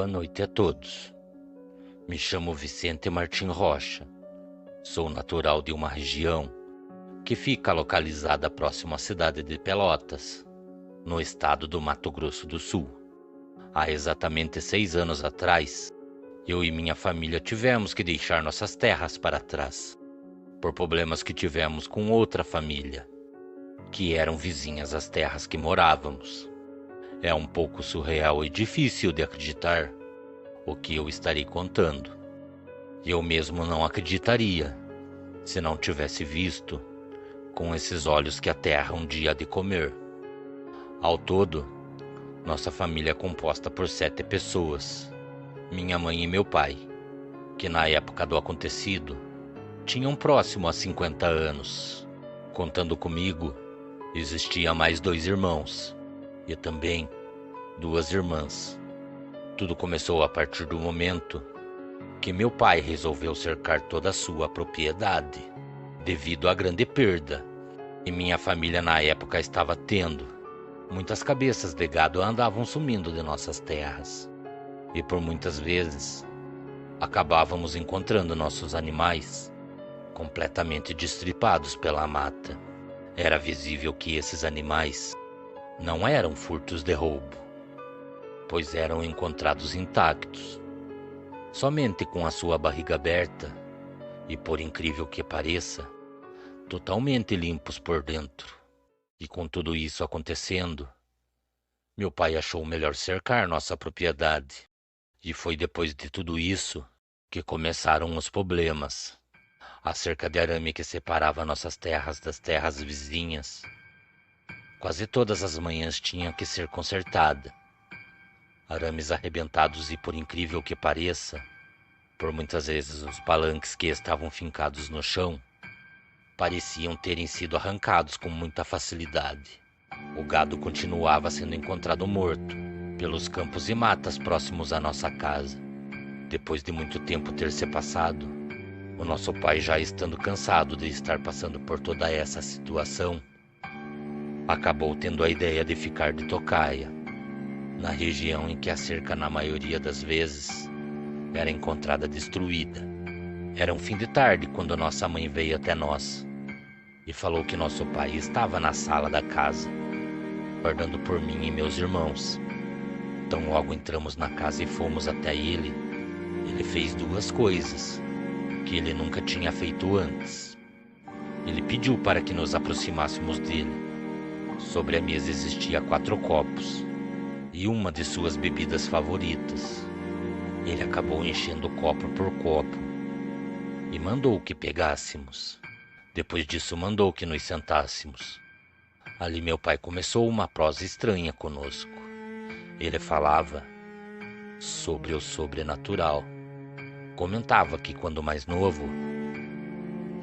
Boa noite a todos. Me chamo Vicente Martim Rocha. Sou natural de uma região que fica localizada próximo à cidade de Pelotas, no estado do Mato Grosso do Sul. Há exatamente 6 anos atrás, eu e minha família tivemos que deixar nossas terras para trás, por problemas que tivemos com outra família, que eram vizinhas às terras que morávamos. É um pouco surreal e difícil de acreditar o que eu estarei contando. Eu mesmo não acreditaria se não tivesse visto com esses olhos que a terra um dia há de comer. Ao todo, nossa família é composta por 7 pessoas. Minha mãe e meu pai, que na época do acontecido tinham próximo a 50 anos. Contando comigo, existia mais 2 irmãos e também 2 irmãs. Tudo começou a partir do momento que meu pai resolveu cercar toda a sua propriedade, devido à grande perda que minha família na época estava tendo. Muitas cabeças de gado andavam sumindo de nossas terras, e por muitas vezes acabávamos encontrando nossos animais completamente destripados pela mata. Era visível que esses animais não eram furtos de roubo, pois eram encontrados intactos, somente com a sua barriga aberta e, por incrível que pareça, totalmente limpos por dentro. E com tudo isso acontecendo, meu pai achou melhor cercar nossa propriedade. E foi depois de tudo isso que começaram os problemas. A cerca de arame que separava nossas terras das terras vizinhas, quase todas as manhãs tinha que ser consertada. Arames arrebentados e, por incrível que pareça, por muitas vezes os palanques que estavam fincados no chão pareciam terem sido arrancados com muita facilidade. O gado continuava sendo encontrado morto pelos campos e matas próximos à nossa casa. Depois de muito tempo ter se passado, o nosso pai, já estando cansado de estar passando por toda essa situação, acabou tendo a ideia de ficar de tocaia, na região em que a cerca, na maioria das vezes, era encontrada destruída. Era um fim de tarde quando nossa mãe veio até nós e falou que nosso pai estava na sala da casa, guardando por mim e meus irmãos. Então logo entramos na casa e fomos até ele. Ele fez 2 coisas que ele nunca tinha feito antes. Ele pediu para que nos aproximássemos dele. Sobre a mesa existia 4 copos e uma de suas bebidas favoritas. Ele acabou enchendo copo por copo e mandou que pegássemos. Depois disso mandou que nos sentássemos. Ali meu pai começou uma prosa estranha conosco. Ele falava sobre o sobrenatural. Comentava que quando mais novo,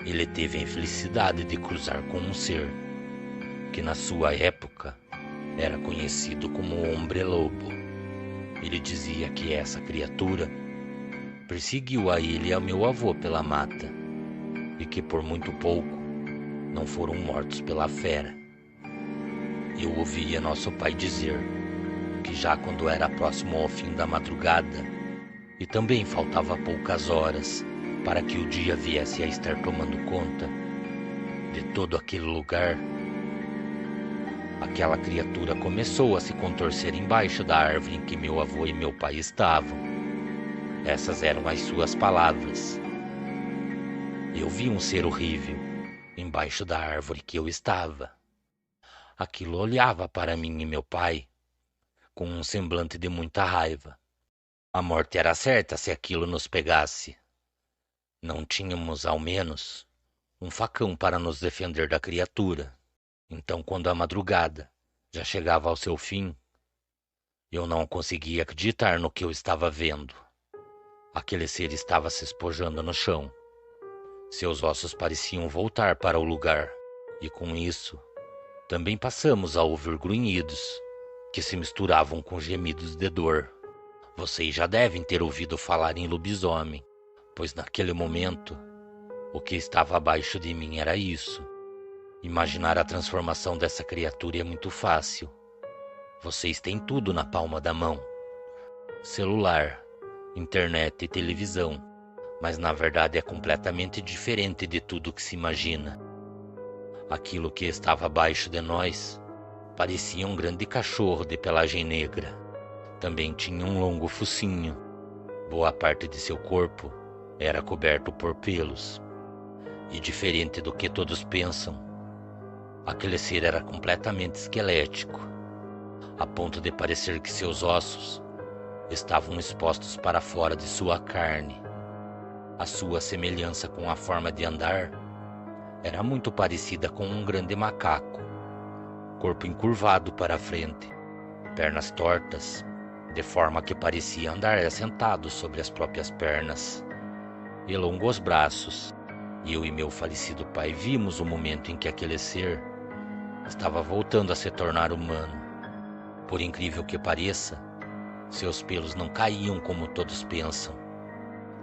ele teve a infelicidade de cruzar com um ser que na sua época era conhecido como Hombre-Lobo. Ele dizia que essa criatura perseguiu a ele e ao meu avô pela mata, e que por muito pouco não foram mortos pela fera. Eu ouvia nosso pai dizer que já quando era próximo ao fim da madrugada, e também faltava poucas horas para que o dia viesse a estar tomando conta de todo aquele lugar, aquela criatura começou a se contorcer embaixo da árvore em que meu avô e meu pai estavam. Essas eram as suas palavras. Eu vi um ser horrível embaixo da árvore que eu estava. Aquilo olhava para mim e meu pai com um semblante de muita raiva. A morte era certa se aquilo nos pegasse. Não tínhamos, ao menos, um facão para nos defender da criatura. Então, quando a madrugada já chegava ao seu fim, eu não conseguia acreditar no que eu estava vendo. Aquele ser estava se espojando no chão. Seus ossos pareciam voltar para o lugar, e com isso, também passamos a ouvir grunhidos que se misturavam com gemidos de dor. Vocês já devem ter ouvido falar em lobisomem, pois naquele momento, o que estava abaixo de mim era isso. Imaginar a transformação dessa criatura é muito fácil. Vocês têm tudo na palma da mão. celular, internet e televisão, mas na verdade é completamente diferente de tudo que se imagina. Aquilo que estava abaixo de nós parecia um grande cachorro de pelagem negra. Também tinha um longo focinho. Boa parte de seu corpo era coberto por pelos. E diferente do que todos pensam, aquele ser era completamente esquelético, a ponto de parecer que seus ossos estavam expostos para fora de sua carne. A sua semelhança com a forma de andar era muito parecida com um grande macaco, corpo encurvado para a frente, pernas tortas, de forma que parecia andar assentado sobre as próprias pernas, e longos braços. Eu e meu falecido pai vimos o momento em que aquele ser estava voltando a se tornar humano. Por incrível que pareça, seus pelos não caíam como todos pensam,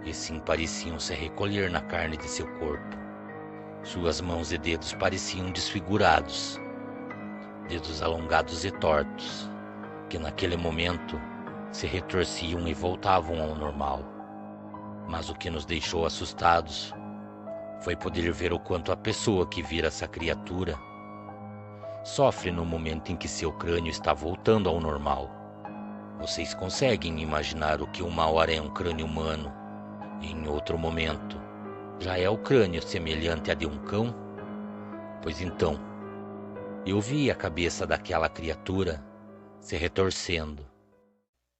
e sim pareciam se recolher na carne de seu corpo. Suas mãos e dedos pareciam desfigurados, dedos alongados e tortos, que naquele momento se retorciam e voltavam ao normal. Mas o que nos deixou assustados foi poder ver o quanto a pessoa que vira essa criatura sofre no momento em que seu crânio está voltando ao normal. Vocês conseguem imaginar o que uma hora é um crânio humano e em outro momento já é o crânio semelhante a de um cão? Pois então, eu vi a cabeça daquela criatura se retorcendo.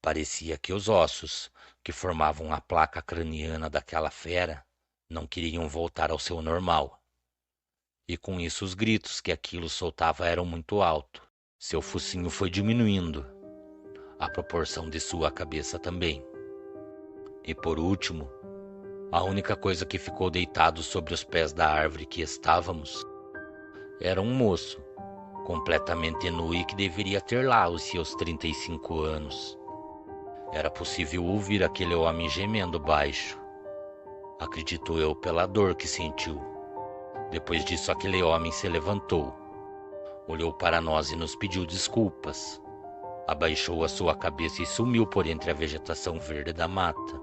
Parecia que os ossos que formavam a placa craniana daquela fera não queriam voltar ao seu normal. E com isso os gritos que aquilo soltava eram muito altos. Seu focinho foi diminuindo, a proporção de sua cabeça também. E por último, a única coisa que ficou deitado sobre os pés da árvore que estávamos era um moço, completamente nu e que deveria ter lá os seus 35 anos. Era possível ouvir aquele homem gemendo baixo. Acredito eu pela dor que sentiu. Depois disso, aquele homem se levantou, olhou para nós e nos pediu desculpas. Abaixou a sua cabeça e sumiu por entre a vegetação verde da mata.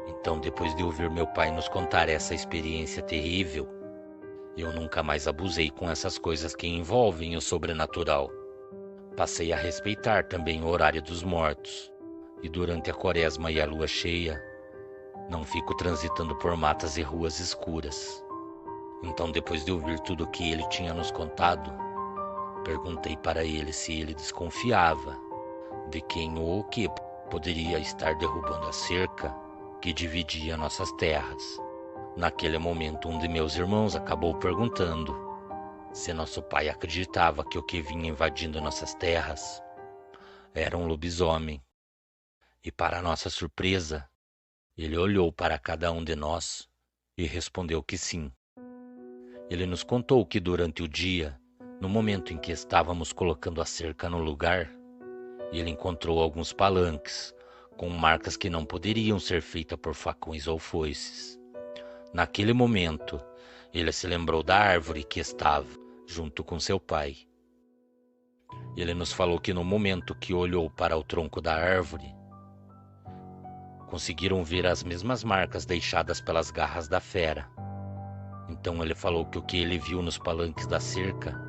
Então, depois de ouvir meu pai nos contar essa experiência terrível, eu nunca mais abusei com essas coisas que envolvem o sobrenatural. Passei a respeitar também o horário dos mortos, e durante a quaresma e a lua cheia, não fico transitando por matas e ruas escuras. Então, depois de ouvir tudo o que ele tinha nos contado, perguntei para ele se ele desconfiava de quem ou o que poderia estar derrubando a cerca que dividia nossas terras. Naquele momento, um de meus irmãos acabou perguntando se nosso pai acreditava que o que vinha invadindo nossas terras era um lobisomem. E para nossa surpresa, ele olhou para cada um de nós e respondeu que sim. Ele nos contou que durante o dia, no momento em que estávamos colocando a cerca no lugar, ele encontrou alguns palanques com marcas que não poderiam ser feitas por facões ou foices. Naquele momento, ele se lembrou da árvore que estava junto com seu pai. Ele nos falou que no momento que olhou para o tronco da árvore, conseguiram ver as mesmas marcas deixadas pelas garras da fera. Então ele falou que o que ele viu nos palanques da cerca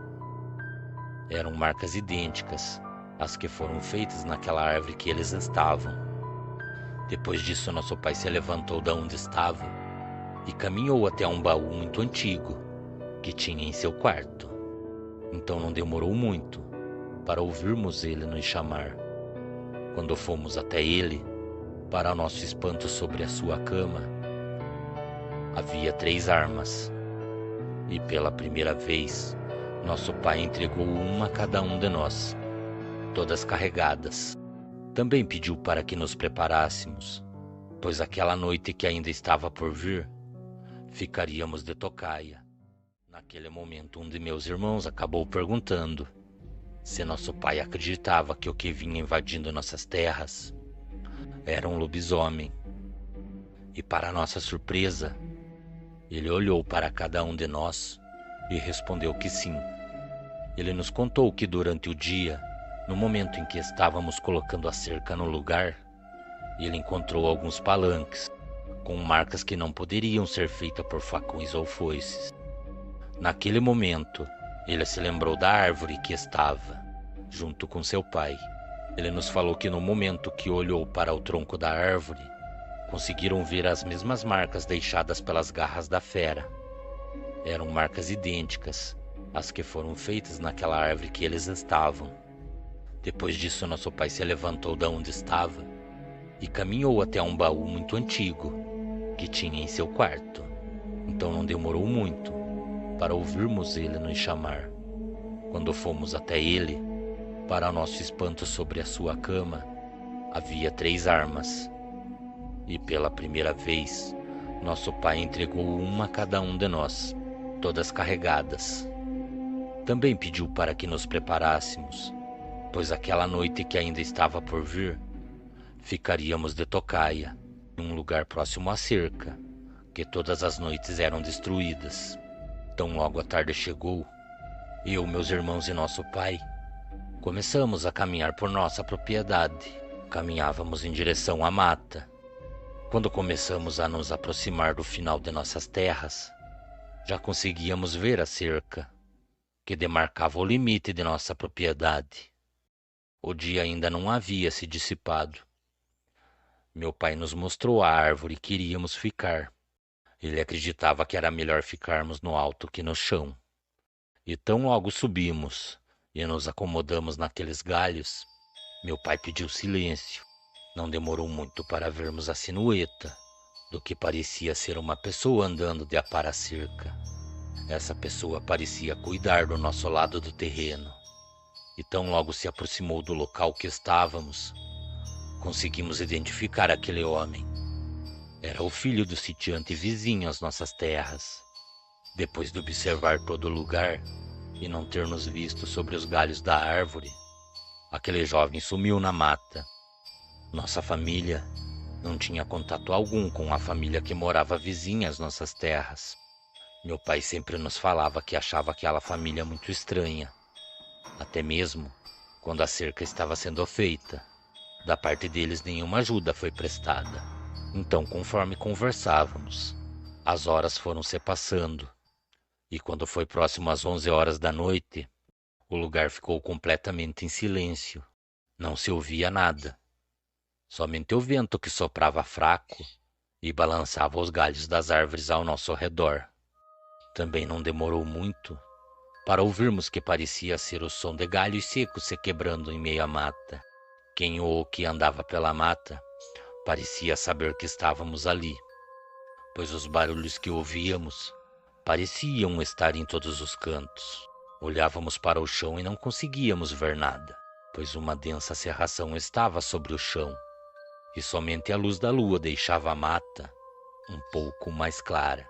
eram marcas idênticas às que foram feitas naquela árvore que eles estavam. Depois disso, nosso pai se levantou da onde estava e caminhou até um baú muito antigo que tinha em seu quarto. Então não demorou muito para ouvirmos ele nos chamar. Quando fomos até ele, para nosso espanto, sobre a sua cama havia 3 armas. E pela primeira vez, nosso pai entregou uma a cada um de nós, todas carregadas. Também pediu para que nos preparássemos, pois aquela noite que ainda estava por vir, ficaríamos de tocaia. Naquele momento, um de meus irmãos acabou perguntando se nosso pai acreditava que o que vinha invadindo nossas terras era um lobisomem. E para nossa surpresa, ele olhou para cada um de nós e respondeu que sim. Ele nos contou que durante o dia, no momento em que estávamos colocando a cerca no lugar, e ele encontrou alguns palanques, com marcas que não poderiam ser feitas por facões ou foices. Naquele momento, ele se lembrou da árvore que estava, junto com seu pai. Ele nos falou que no momento que olhou para o tronco da árvore, conseguiram ver as mesmas marcas deixadas pelas garras da fera. Eram marcas idênticas às que foram feitas naquela árvore que eles estavam. Depois disso, nosso pai se levantou de onde estava e caminhou até um baú muito antigo que tinha em seu quarto. Então não demorou muito para ouvirmos ele nos chamar. Quando fomos até ele, para nosso espanto, sobre a sua cama havia 3 armas. E pela primeira vez, nosso pai entregou uma a cada um de nós, todas carregadas. Também pediu para que nos preparássemos, pois aquela noite que ainda estava por vir, ficaríamos de tocaia, em um lugar próximo à cerca, que todas as noites eram destruídas. Tão logo a tarde chegou, eu, meus irmãos e nosso pai começamos a caminhar por nossa propriedade. Caminhávamos em direção à mata. Quando começamos a nos aproximar do final de nossas terras, já conseguíamos ver a cerca, que demarcava o limite de nossa propriedade. O dia ainda não havia se dissipado. Meu pai nos mostrou a árvore que iríamos ficar. Ele acreditava que era melhor ficarmos no alto que no chão. E tão logo subimos e nos acomodamos naqueles galhos, meu pai pediu silêncio. Não demorou muito para vermos a silhueta do que parecia ser uma pessoa andando de a para a cerca. Essa pessoa parecia cuidar do nosso lado do terreno. E tão logo se aproximou do local que estávamos, conseguimos identificar aquele homem. Era o filho do sitiante vizinho às nossas terras. Depois de observar todo o lugar e não ter nos visto sobre os galhos da árvore, aquele jovem sumiu na mata. Nossa família não tinha contato algum com a família que morava vizinha às nossas terras. Meu pai sempre nos falava que achava aquela família muito estranha, até mesmo quando a cerca estava sendo feita. Da parte deles, nenhuma ajuda foi prestada. Então, conforme conversávamos, as horas foram se passando, e quando foi próximo às 11 horas da noite, o lugar ficou completamente em silêncio. Não se ouvia nada, somente o vento que soprava fraco e balançava os galhos das árvores ao nosso redor. Também não demorou muito para ouvirmos que parecia ser o som de galhos secos se quebrando em meio à mata. Quem ou que andava pela mata parecia saber que estávamos ali, pois os barulhos que ouvíamos pareciam estar em todos os cantos. Olhávamos para o chão e não conseguíamos ver nada, pois uma densa cerração estava sobre o chão, e somente a luz da lua deixava a mata um pouco mais clara.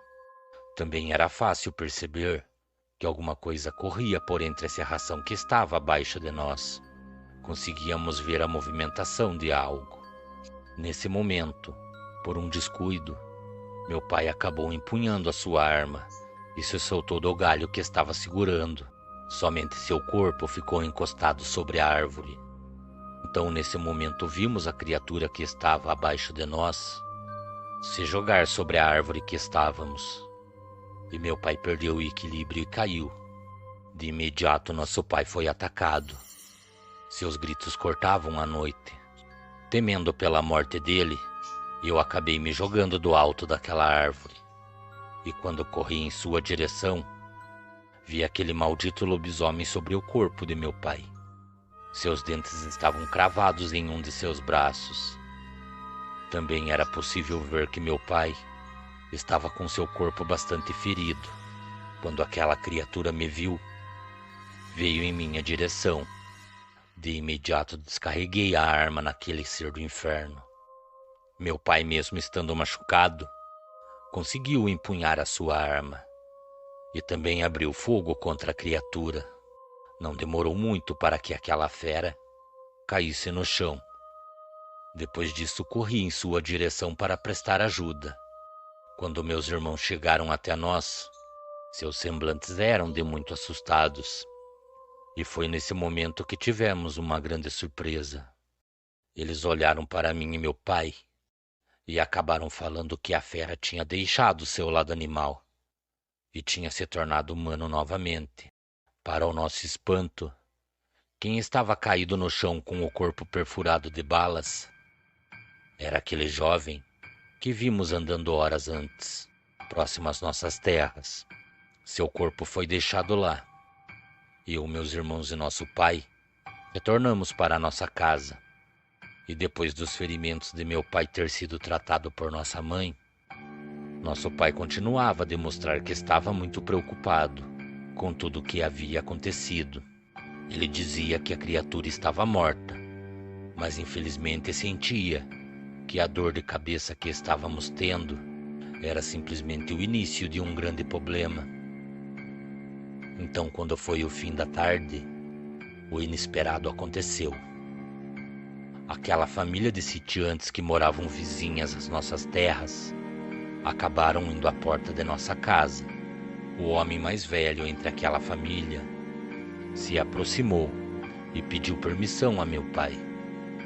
Também era fácil perceber que alguma coisa corria por entre a cerração que estava abaixo de nós. Conseguíamos ver a movimentação de algo. Nesse momento, por um descuido, meu pai acabou empunhando a sua arma e se soltou do galho que estava segurando. Somente seu corpo ficou encostado sobre a árvore. Então, nesse momento, vimos a criatura que estava abaixo de nós se jogar sobre a árvore que estávamos. E meu pai perdeu o equilíbrio e caiu. De imediato, nosso pai foi atacado. Seus gritos cortavam a noite. Temendo pela morte dele, eu acabei me jogando do alto daquela árvore. E quando corri em sua direção, vi aquele maldito lobisomem sobre o corpo de meu pai. Seus dentes estavam cravados em um de seus braços. Também era possível ver que meu pai estava com seu corpo bastante ferido. Quando aquela criatura me viu, veio em minha direção. De imediato descarreguei a arma naquele ser do inferno. Meu pai, mesmo estando machucado, conseguiu empunhar a sua arma e também abriu fogo contra a criatura. Não demorou muito para que aquela fera caísse no chão. Depois disso, corri em sua direção para prestar ajuda. Quando meus irmãos chegaram até nós, seus semblantes eram de muito assustados. E foi nesse momento que tivemos uma grande surpresa. Eles olharam para mim e meu pai e acabaram falando que a fera tinha deixado seu lado animal e tinha se tornado humano novamente. Para o nosso espanto, quem estava caído no chão com o corpo perfurado de balas era aquele jovem que vimos andando horas antes, próximo às nossas terras. Seu corpo foi deixado lá. Eu, meus irmãos e nosso pai retornamos para a nossa casa. E depois dos ferimentos de meu pai ter sido tratado por nossa mãe, nosso pai continuava a demonstrar que estava muito preocupado com tudo o que havia acontecido. Ele dizia que a criatura estava morta, mas infelizmente sentia que a dor de cabeça que estávamos tendo era simplesmente o início de um grande problema. Então, quando foi o fim da tarde, o inesperado aconteceu. Aquela família de sitiantes que moravam vizinhas às nossas terras acabaram indo à porta de nossa casa. O homem mais velho entre aquela família se aproximou e pediu permissão a meu pai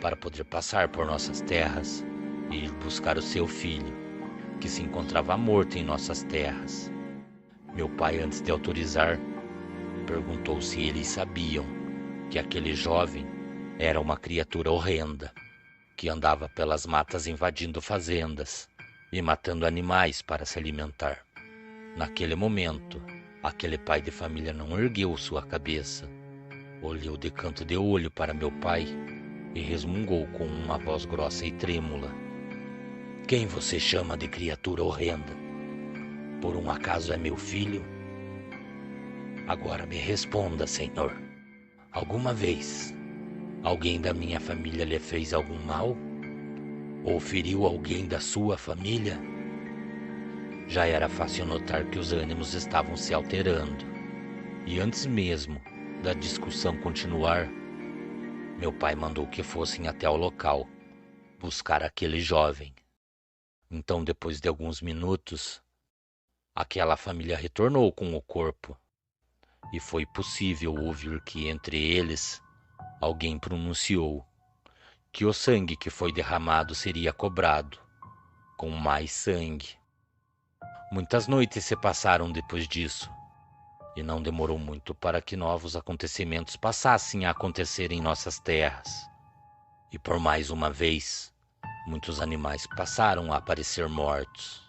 para poder passar por nossas terras e ir buscar o seu filho, que se encontrava morto em nossas terras. Meu pai, antes de autorizar, perguntou se eles sabiam que aquele jovem era uma criatura horrenda, que andava pelas matas invadindo fazendas e matando animais para se alimentar. Naquele momento, aquele pai de família não ergueu sua cabeça, olhou de canto de olho para meu pai e resmungou com uma voz grossa e trêmula: "Quem você chama de criatura horrenda? Por um acaso é meu filho? Agora me responda, Senhor. Alguma vez alguém da minha família lhe fez algum mal? Ou feriu alguém da sua família?" Já era fácil notar que os ânimos estavam se alterando. E antes mesmo da discussão continuar, meu pai mandou que fossem até o local buscar aquele jovem. Então, depois de alguns minutos, aquela família retornou com o corpo. E foi possível ouvir que entre eles alguém pronunciou que o sangue que foi derramado seria cobrado com mais sangue. Muitas noites se passaram depois disso, e não demorou muito para que novos acontecimentos passassem a acontecer em nossas terras. E por mais uma vez, muitos animais passaram a aparecer mortos.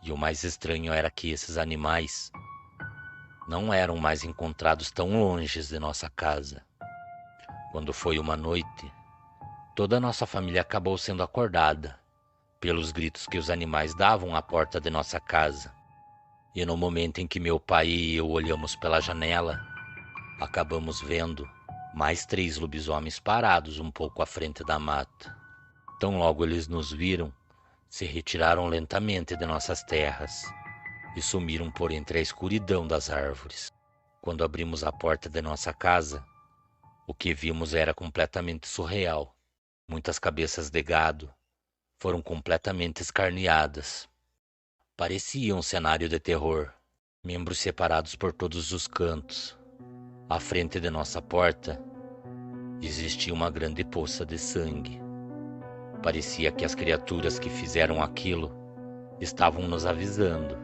E o mais estranho era que esses animais não eram mais encontrados tão longe de nossa casa. Quando foi uma noite, toda a nossa família acabou sendo acordada pelos gritos que os animais davam à porta de nossa casa. E no momento em que meu pai e eu olhamos pela janela, acabamos vendo mais 3 lobisomens parados um pouco à frente da mata. Tão logo eles nos viram, se retiraram lentamente de nossas terras e sumiram por entre a escuridão das árvores. Quando abrimos a porta de nossa casa, o que vimos era completamente surreal. Muitas cabeças de gado foram completamente escarneadas. Parecia um cenário de terror. Membros separados por todos os cantos. À frente de nossa porta existia uma grande poça de sangue. Parecia que as criaturas que fizeram aquilo estavam nos avisando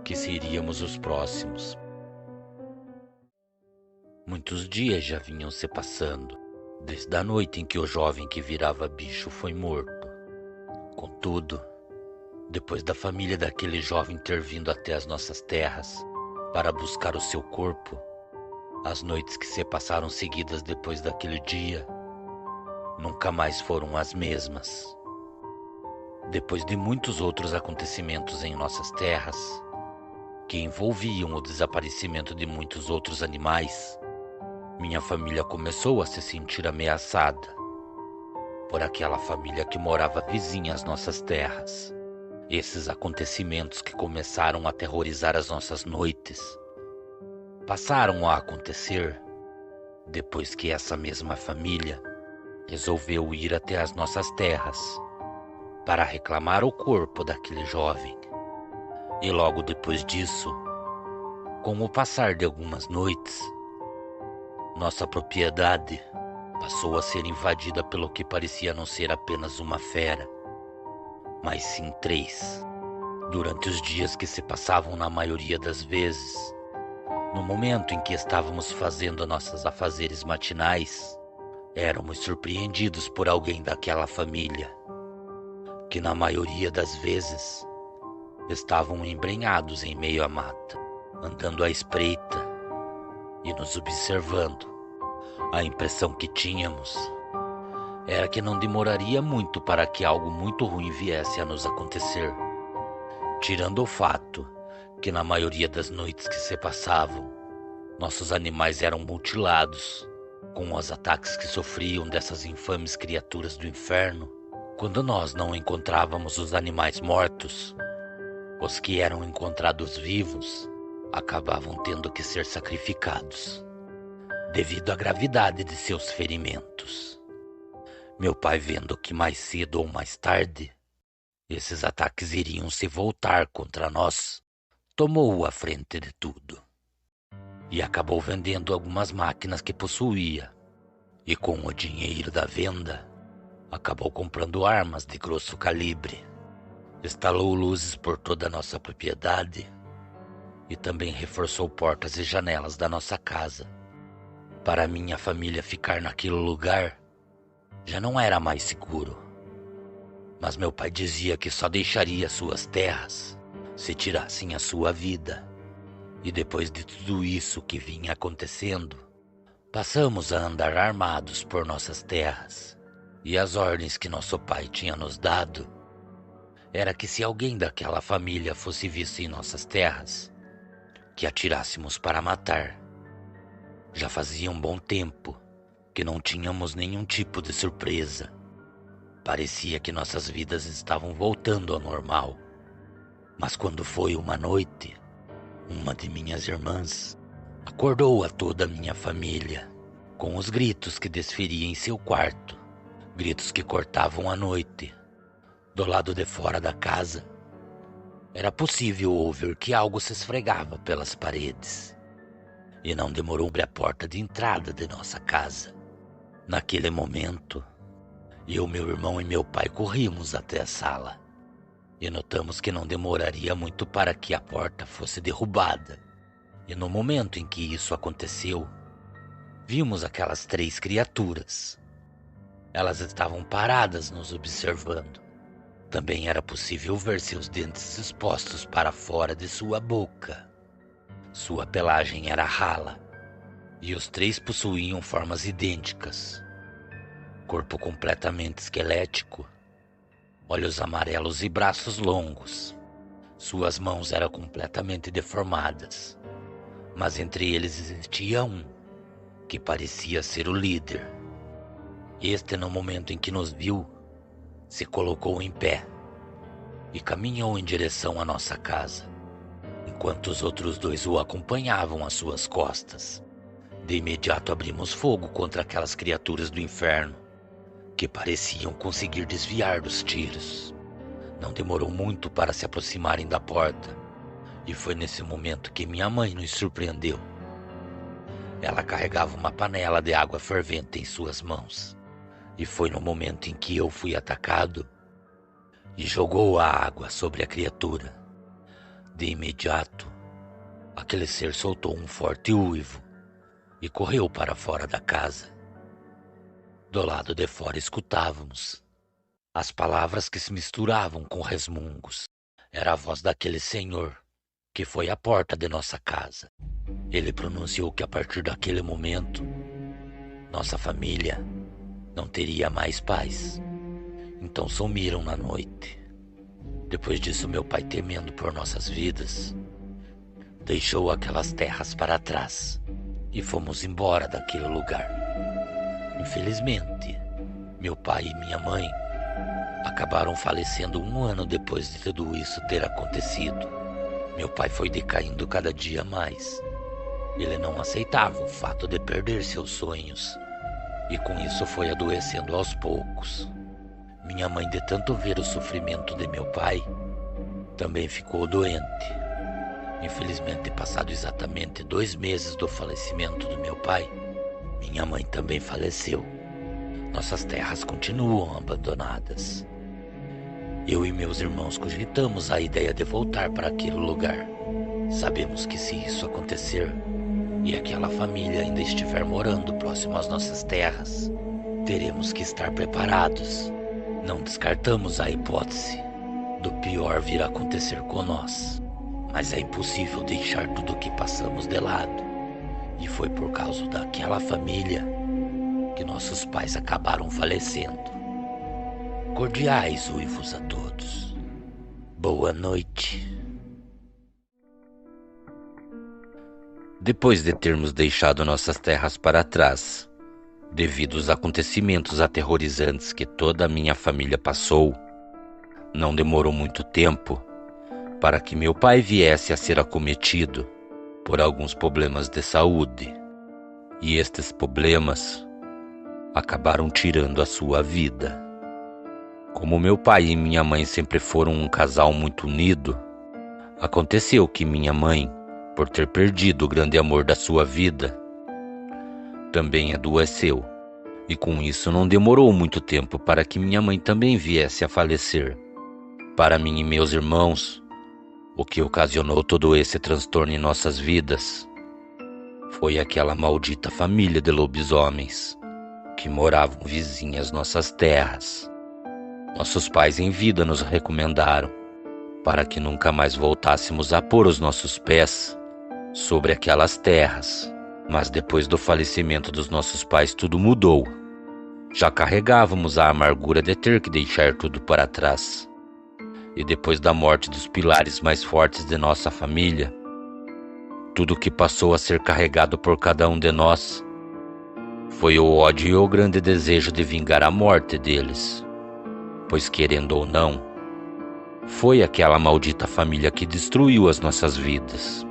que seríamos os próximos. Muitos dias já vinham se passando, desde a noite em que o jovem que virava bicho foi morto. Contudo, depois da família daquele jovem ter vindo até as nossas terras para buscar o seu corpo, as noites que se passaram seguidas depois daquele dia nunca mais foram as mesmas. Depois de muitos outros acontecimentos em nossas terras, que envolviam o desaparecimento de muitos outros animais, minha família começou a se sentir ameaçada por aquela família que morava vizinha às nossas terras. Esses acontecimentos que começaram a aterrorizar as nossas noites passaram a acontecer depois que essa mesma família resolveu ir até as nossas terras para reclamar o corpo daquele jovem. E logo depois disso, com o passar de algumas noites, nossa propriedade passou a ser invadida pelo que parecia não ser apenas uma fera, mas sim três. Durante os dias que se passavam, na maioria das vezes, no momento em que estávamos fazendo nossos afazeres matinais, éramos surpreendidos por alguém daquela família, que na maioria das vezes estavam embrenhados em meio à mata, andando à espreita e nos observando. A impressão que tínhamos era que não demoraria muito para que algo muito ruim viesse a nos acontecer. Tirando o fato que na maioria das noites que se passavam, nossos animais eram mutilados com os ataques que sofriam dessas infames criaturas do inferno. Quando nós não encontrávamos os animais mortos, os que eram encontrados vivos acabavam tendo que ser sacrificados, devido à gravidade de seus ferimentos. Meu pai, vendo que mais cedo ou mais tarde esses ataques iriam se voltar contra nós, tomou a frente de tudo e acabou vendendo algumas máquinas que possuía, e com o dinheiro da venda acabou comprando armas de grosso calibre. Instalou luzes por toda a nossa propriedade e também reforçou portas e janelas da nossa casa. Para minha família ficar naquele lugar já não era mais seguro. Mas meu pai dizia que só deixaria suas terras se tirassem a sua vida. E depois de tudo isso que vinha acontecendo, passamos a andar armados por nossas terras. E as ordens que nosso pai tinha nos dado era que se alguém daquela família fosse visto em nossas terras, que atirássemos para matar. Já fazia um bom tempo que não tínhamos nenhum tipo de surpresa. Parecia que nossas vidas estavam voltando ao normal. Mas quando foi uma noite, uma de minhas irmãs acordou a toda a minha família com os gritos que desferia em seu quarto, gritos que cortavam a noite. Do lado de fora da casa, era possível ouvir que algo se esfregava pelas paredes. E não demorou para abrir a porta de entrada de nossa casa. Naquele momento, eu, meu irmão e meu pai corrimos até a sala e notamos que não demoraria muito para que a porta fosse derrubada. E no momento em que isso aconteceu, vimos aquelas três criaturas. Elas estavam paradas nos observando. Também era possível ver seus dentes expostos para fora de sua boca. Sua pelagem era rala e os três possuíam formas idênticas. Corpo completamente esquelético, olhos amarelos e braços longos. Suas mãos eram completamente deformadas, mas entre eles existia um que parecia ser o líder. Este, no momento em que nos viu, se colocou em pé e caminhou em direção à nossa casa, enquanto os outros dois o acompanhavam às suas costas. De imediato abrimos fogo contra aquelas criaturas do inferno, que pareciam conseguir desviar dos tiros. Não demorou muito para se aproximarem da porta, e foi nesse momento que minha mãe nos surpreendeu. Ela carregava uma panela de água fervente em suas mãos, e foi no momento em que eu fui atacado e jogou a água sobre a criatura. De imediato, aquele ser soltou um forte uivo e correu para fora da casa. Do lado de fora escutávamos as palavras que se misturavam com resmungos. Era a voz daquele senhor que foi à porta de nossa casa. Ele pronunciou que a partir daquele momento, nossa família não teria mais paz. Então sumiram na noite. Depois disso, meu pai, temendo por nossas vidas, deixou aquelas terras para trás e fomos embora daquele lugar. Infelizmente, meu pai e minha mãe acabaram falecendo 1 ano depois de tudo isso ter acontecido. Meu pai foi decaindo cada dia mais. Ele não aceitava o fato de perder seus sonhos e com isso foi adoecendo aos poucos. Minha mãe, de tanto ver o sofrimento de meu pai, também ficou doente. Infelizmente, passado exatamente 2 meses do falecimento do meu pai, minha mãe também faleceu. nossas terras continuam abandonadas. Eu e meus irmãos cogitamos a ideia de voltar para aquele lugar. Sabemos que se isso acontecer e aquela família ainda estiver morando próximo às nossas terras, teremos que estar preparados. Não descartamos a hipótese do pior vir a acontecer com nós, mas é impossível deixar tudo o que passamos de lado. E foi por causa daquela família que nossos pais acabaram falecendo. Cordiais uivos a todos. Boa noite. Depois de termos deixado nossas terras para trás, devido aos acontecimentos aterrorizantes que toda a minha família passou, não demorou muito tempo para que meu pai viesse a ser acometido por alguns problemas de saúde. E estes problemas acabaram tirando a sua vida. Como meu pai e minha mãe sempre foram um casal muito unido, aconteceu que minha mãe, por ter perdido o grande amor da sua vida, também adoeceu. E com isso não demorou muito tempo para que minha mãe também viesse a falecer. Para mim e meus irmãos, o que ocasionou todo esse transtorno em nossas vidas foi aquela maldita família de lobisomens que moravam vizinhas às nossas terras. Nossos pais em vida nos recomendaram para que nunca mais voltássemos a pôr os nossos pés sobre aquelas terras. Mas depois do falecimento dos nossos pais tudo mudou. Já carregávamos a amargura de ter que deixar tudo para trás. E depois da morte dos pilares mais fortes de nossa família, tudo que passou a ser carregado por cada um de nós foi o ódio e o grande desejo de vingar a morte deles. Pois querendo ou não, foi aquela maldita família que destruiu as nossas vidas.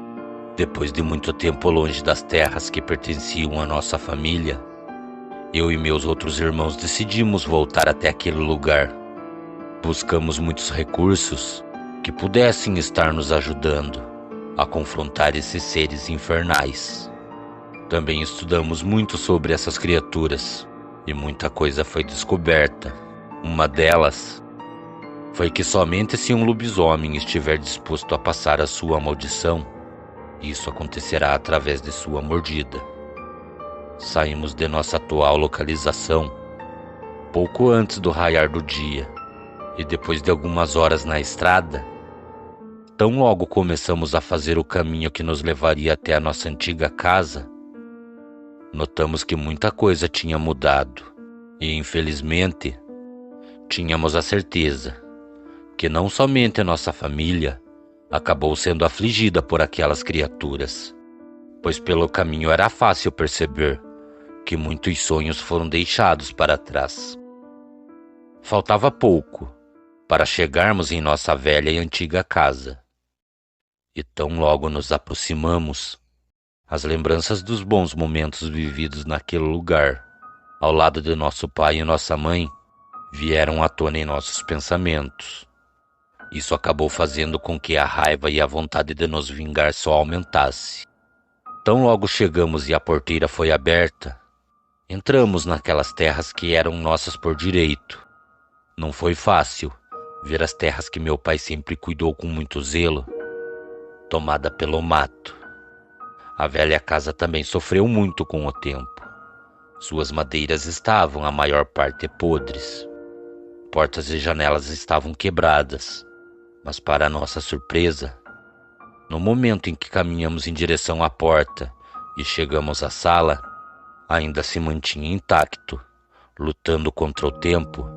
Depois de muito tempo longe das terras que pertenciam à nossa família, eu e meus outros irmãos decidimos voltar até aquele lugar. Buscamos muitos recursos que pudessem estar nos ajudando a confrontar esses seres infernais. Também estudamos muito sobre essas criaturas e muita coisa foi descoberta. Uma delas foi que somente se um lobisomem estiver disposto a passar a sua maldição, isso acontecerá através de sua mordida. Saímos de nossa atual localização pouco antes do raiar do dia, e depois de algumas horas na estrada, tão logo começamos a fazer o caminho que nos levaria até a nossa antiga casa, notamos que muita coisa tinha mudado, e infelizmente tínhamos a certeza que não somente a nossa família acabou sendo afligida por aquelas criaturas, pois pelo caminho era fácil perceber que muitos sonhos foram deixados para trás. Faltava pouco para chegarmos em nossa velha e antiga casa, e tão logo nos aproximamos, as lembranças dos bons momentos vividos naquele lugar, ao lado de nosso pai e nossa mãe, vieram à tona em nossos pensamentos. Isso acabou fazendo com que a raiva e a vontade de nos vingar só aumentasse. Tão logo chegamos e a porteira foi aberta, entramos naquelas terras que eram nossas por direito. Não foi fácil ver as terras que meu pai sempre cuidou com muito zelo, tomada pelo mato. A velha casa também sofreu muito com o tempo. Suas madeiras estavam, a maior parte, podres. Portas e janelas estavam quebradas, mas para nossa surpresa, no momento em que caminhamos em direção à porta e chegamos à sala, ainda se mantinha intacto, lutando contra o tempo,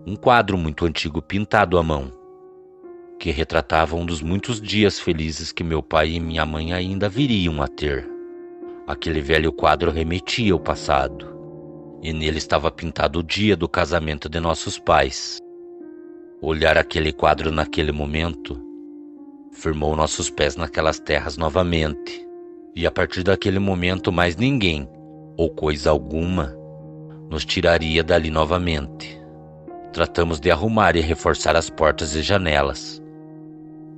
um quadro muito antigo pintado à mão, que retratava um dos muitos dias felizes que meu pai e minha mãe ainda viriam a ter. Aquele velho quadro remetia ao passado, e nele estava pintado o dia do casamento de nossos pais. Olhar aquele quadro naquele momento firmou nossos pés naquelas terras novamente, e a partir daquele momento mais ninguém, ou coisa alguma, nos tiraria dali novamente. Tratamos de arrumar e reforçar as portas e janelas,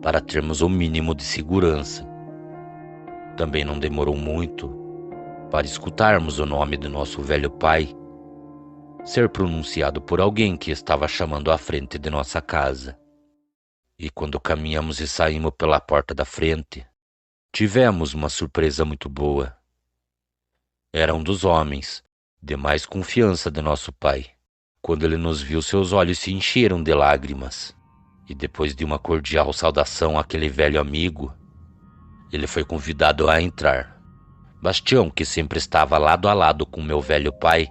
para termos o mínimo de segurança. Também não demorou muito para escutarmos o nome do nosso velho pai ser pronunciado por alguém que estava chamando à frente de nossa casa. E quando caminhamos e saímos pela porta da frente, tivemos uma surpresa muito boa. Era um dos homens de mais confiança de nosso pai. Quando ele nos viu, seus olhos se encheram de lágrimas. E depois de uma cordial saudação àquele velho amigo, ele foi convidado a entrar. Bastião, que sempre estava lado a lado com meu velho pai,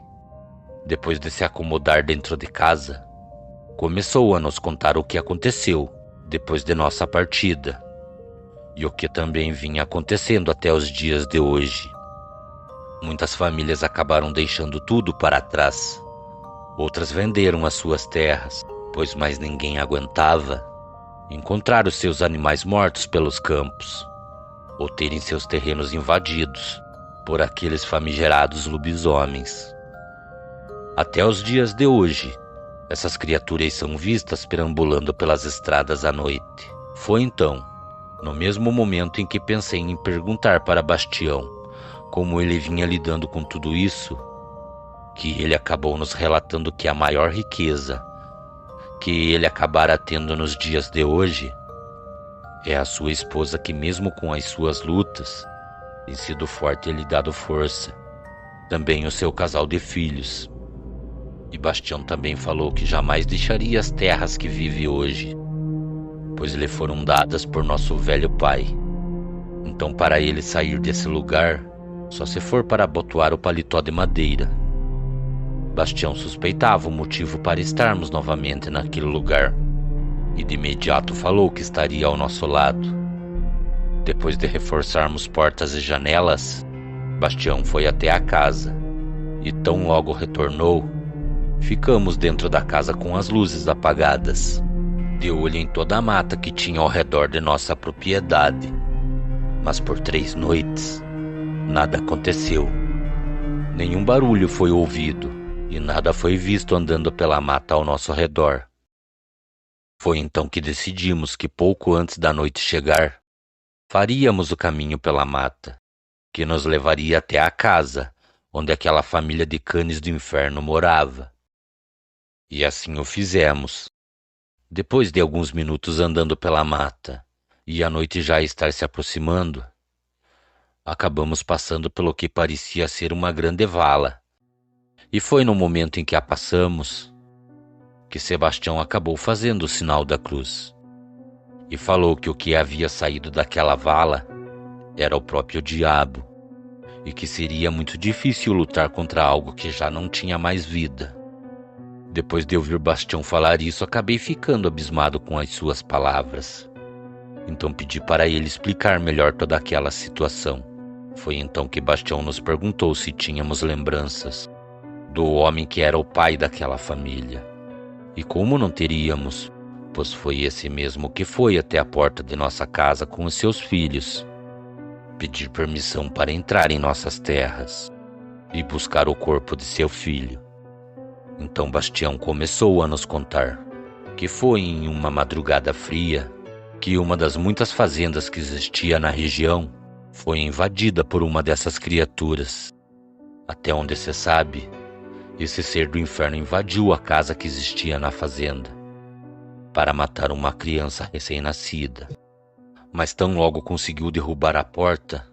depois de se acomodar dentro de casa, começou a nos contar o que aconteceu depois de nossa partida e o que também vinha acontecendo até os dias de hoje. Muitas famílias acabaram deixando tudo para trás. Outras venderam as suas terras, pois mais ninguém aguentava encontrar os seus animais mortos pelos campos ou terem seus terrenos invadidos por aqueles famigerados lobisomens. Até os dias de hoje, essas criaturas são vistas perambulando pelas estradas à noite. Foi então, no mesmo momento em que pensei em perguntar para Bastião como ele vinha lidando com tudo isso, que ele acabou nos relatando que a maior riqueza que ele acabara tendo nos dias de hoje é a sua esposa, que mesmo com as suas lutas tem sido forte e lhe dado força. Também o seu casal de filhos. E Bastião também falou que jamais deixaria as terras que vive hoje, pois lhe foram dadas por nosso velho pai. Então, para ele sair desse lugar, só se for para abotoar o paletó de madeira. Bastião suspeitava o motivo para estarmos novamente naquele lugar, e de imediato falou que estaria ao nosso lado. Depois de reforçarmos portas e janelas, Bastião foi até a casa, e tão logo retornou, ficamos dentro da casa com as luzes apagadas, de olho em toda a mata que tinha ao redor de nossa propriedade. Mas por 3 noites, nada aconteceu. Nenhum barulho foi ouvido e nada foi visto andando pela mata ao nosso redor. Foi então que decidimos que pouco antes da noite chegar, faríamos o caminho pela mata, que nos levaria até a casa onde aquela família de cães do inferno morava. E assim o fizemos. Depois de alguns minutos andando pela mata e a noite já estar se aproximando, acabamos passando pelo que parecia ser uma grande vala. E foi no momento em que a passamos que Sebastião acabou fazendo o sinal da cruz e falou que o que havia saído daquela vala era o próprio diabo e que seria muito difícil lutar contra algo que já não tinha mais vida. Depois de ouvir Bastião falar isso, acabei ficando abismado com as suas palavras. Então pedi para ele explicar melhor toda aquela situação. Foi então que Bastião nos perguntou se tínhamos lembranças do homem que era o pai daquela família. E como não teríamos, pois foi esse mesmo que foi até a porta de nossa casa com os seus filhos, pedir permissão para entrar em nossas terras e buscar o corpo de seu filho. Então Bastião começou a nos contar que foi em uma madrugada fria que uma das muitas fazendas que existia na região foi invadida por uma dessas criaturas. Até onde se sabe, esse ser do inferno invadiu a casa que existia na fazenda para matar uma criança recém-nascida. Mas tão logo conseguiu derrubar a porta,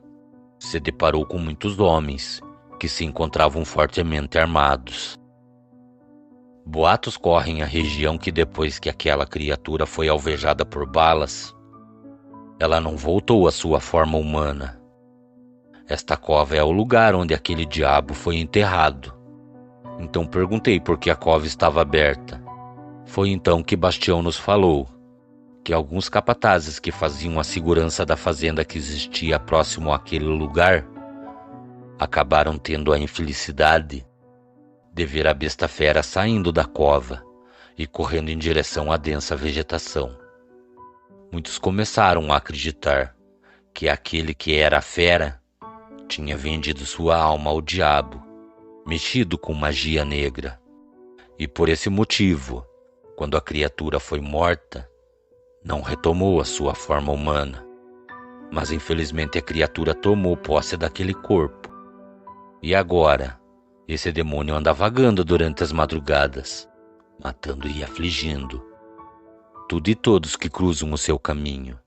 se deparou com muitos homens que se encontravam fortemente armados. Boatos correm à região que depois que aquela criatura foi alvejada por balas, ela não voltou à sua forma humana. Esta cova é o lugar onde aquele diabo foi enterrado. Então perguntei por que a cova estava aberta. Foi então que Bastião nos falou que alguns capatazes que faziam a segurança da fazenda que existia próximo àquele lugar acabaram tendo a infelicidade de ver a besta fera saindo da cova e correndo em direção à densa vegetação. Muitos começaram a acreditar que aquele que era a fera tinha vendido sua alma ao diabo, mexido com magia negra. E por esse motivo, quando a criatura foi morta, não retomou a sua forma humana. Mas infelizmente a criatura tomou posse daquele corpo. E agora Esse demônio anda vagando durante as madrugadas, matando e afligindo tudo e todos que cruzam o seu caminho.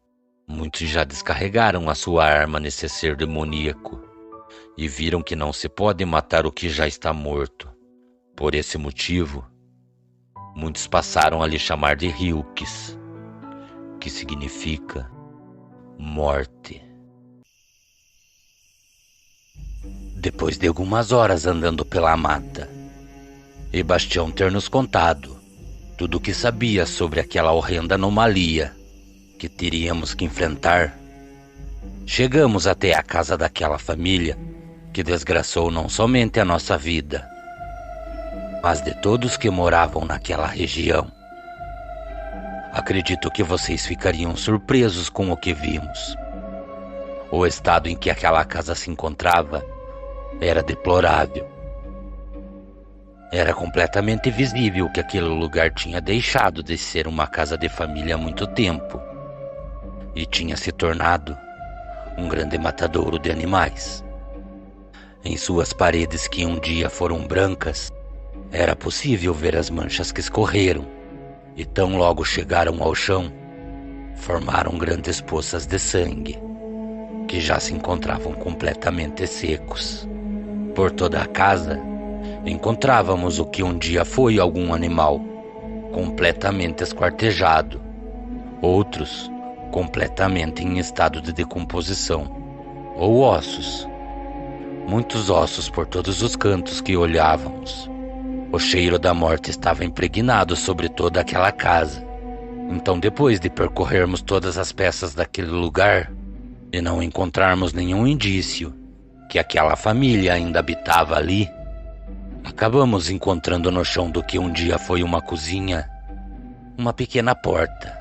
Muitos já descarregaram a sua arma nesse ser demoníaco e viram que não se pode matar o que já está morto. Por esse motivo, muitos passaram a lhe chamar de Hilkes, que significa morte. Depois de algumas horas andando pela mata, e Bastião ter nos contado tudo o que sabia sobre aquela horrenda anomalia que teríamos que enfrentar, chegamos até a casa daquela família que desgraçou não somente a nossa vida, mas de todos que moravam naquela região. Acredito que vocês ficariam surpresos com o que vimos. O estado em que aquela casa se encontrava era deplorável. Era completamente visível que aquele lugar tinha deixado de ser uma casa de família há muito tempo e tinha se tornado um grande matadouro de animais. Em suas paredes, que um dia foram brancas, era possível ver as manchas que escorreram, e tão logo chegaram ao chão, formaram grandes poças de sangue, que já se encontravam completamente secos. Por toda a casa, encontrávamos o que um dia foi algum animal, completamente esquartejado, outros completamente em estado de decomposição, ou ossos. Muitos ossos por todos os cantos que olhávamos. O cheiro da morte estava impregnado sobre toda aquela casa. Então, depois de percorrermos todas as peças daquele lugar e não encontrarmos nenhum indício que aquela família ainda habitava ali, acabamos encontrando no chão do que um dia foi uma cozinha, uma pequena porta,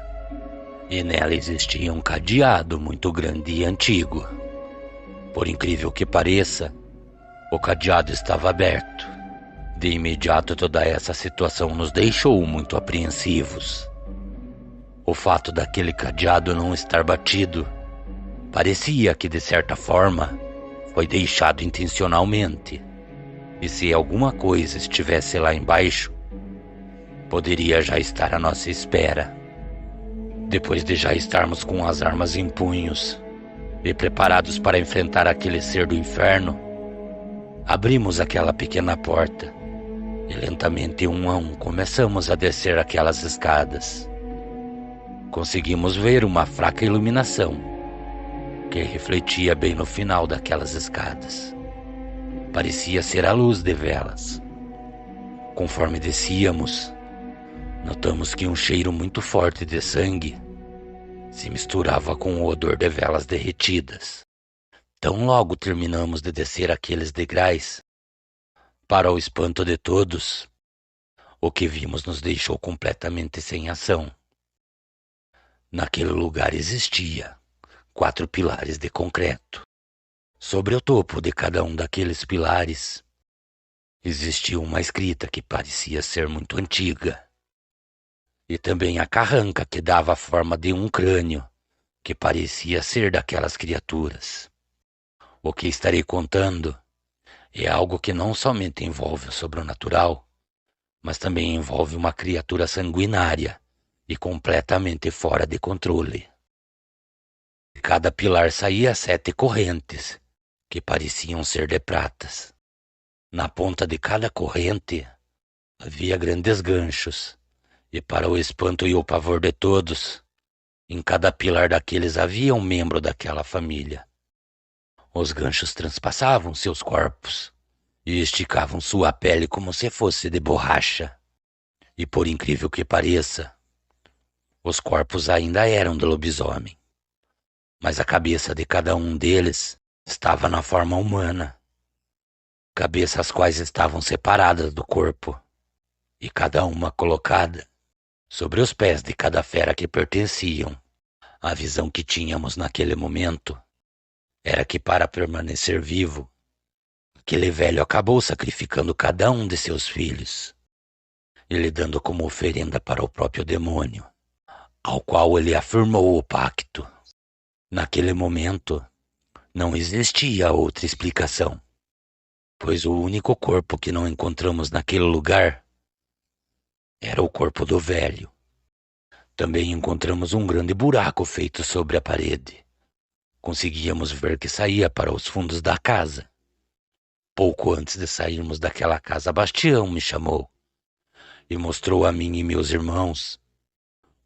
e nela existia um cadeado muito grande e antigo. Por incrível que pareça, o cadeado estava aberto. De imediato, toda essa situação nos deixou muito apreensivos. O fato daquele cadeado não estar batido parecia que, de certa forma, foi deixado intencionalmente. E se alguma coisa estivesse lá embaixo, poderia já estar à nossa espera. Depois de já estarmos com as armas em punhos e preparados para enfrentar aquele ser do inferno, abrimos aquela pequena porta e lentamente, um a um, começamos a descer aquelas escadas. Conseguimos ver uma fraca iluminação que refletia bem no final daquelas escadas. Parecia ser a luz de velas. Conforme descíamos, notamos que um cheiro muito forte de sangue se misturava com o odor de velas derretidas. Tão logo terminamos de descer aqueles degraus, para o espanto de todos, o que vimos nos deixou completamente sem ação. Naquele lugar existia 4 pilares de concreto. Sobre o topo de cada um daqueles pilares existia uma escrita que parecia ser muito antiga, e também a carranca que dava a forma de um crânio que parecia ser daquelas criaturas. O que estarei contando é algo que não somente envolve o sobrenatural, mas também envolve uma criatura sanguinária e completamente fora de controle. De cada pilar saía 7 correntes, que pareciam ser de pratas. Na ponta de cada corrente havia grandes ganchos, e para o espanto e o pavor de todos, em cada pilar daqueles havia um membro daquela família. Os ganchos transpassavam seus corpos e esticavam sua pele como se fosse de borracha. E por incrível que pareça, os corpos ainda eram de lobisomem, mas a cabeça de cada um deles estava na forma humana, cabeças as quais estavam separadas do corpo, e cada uma colocada sobre os pés de cada fera que pertenciam. A visão que tínhamos naquele momento era que, para permanecer vivo, aquele velho acabou sacrificando cada um de seus filhos e lhe dando como oferenda para o próprio demônio, ao qual ele afirmou o pacto. Naquele momento, não existia outra explicação. pois o único corpo que não encontramos naquele lugar era o corpo do velho. Também encontramos um grande buraco feito sobre a parede. Conseguíamos ver que saía para os fundos da casa. Pouco antes de sairmos daquela casa, Bastião me chamou e mostrou a mim e meus irmãos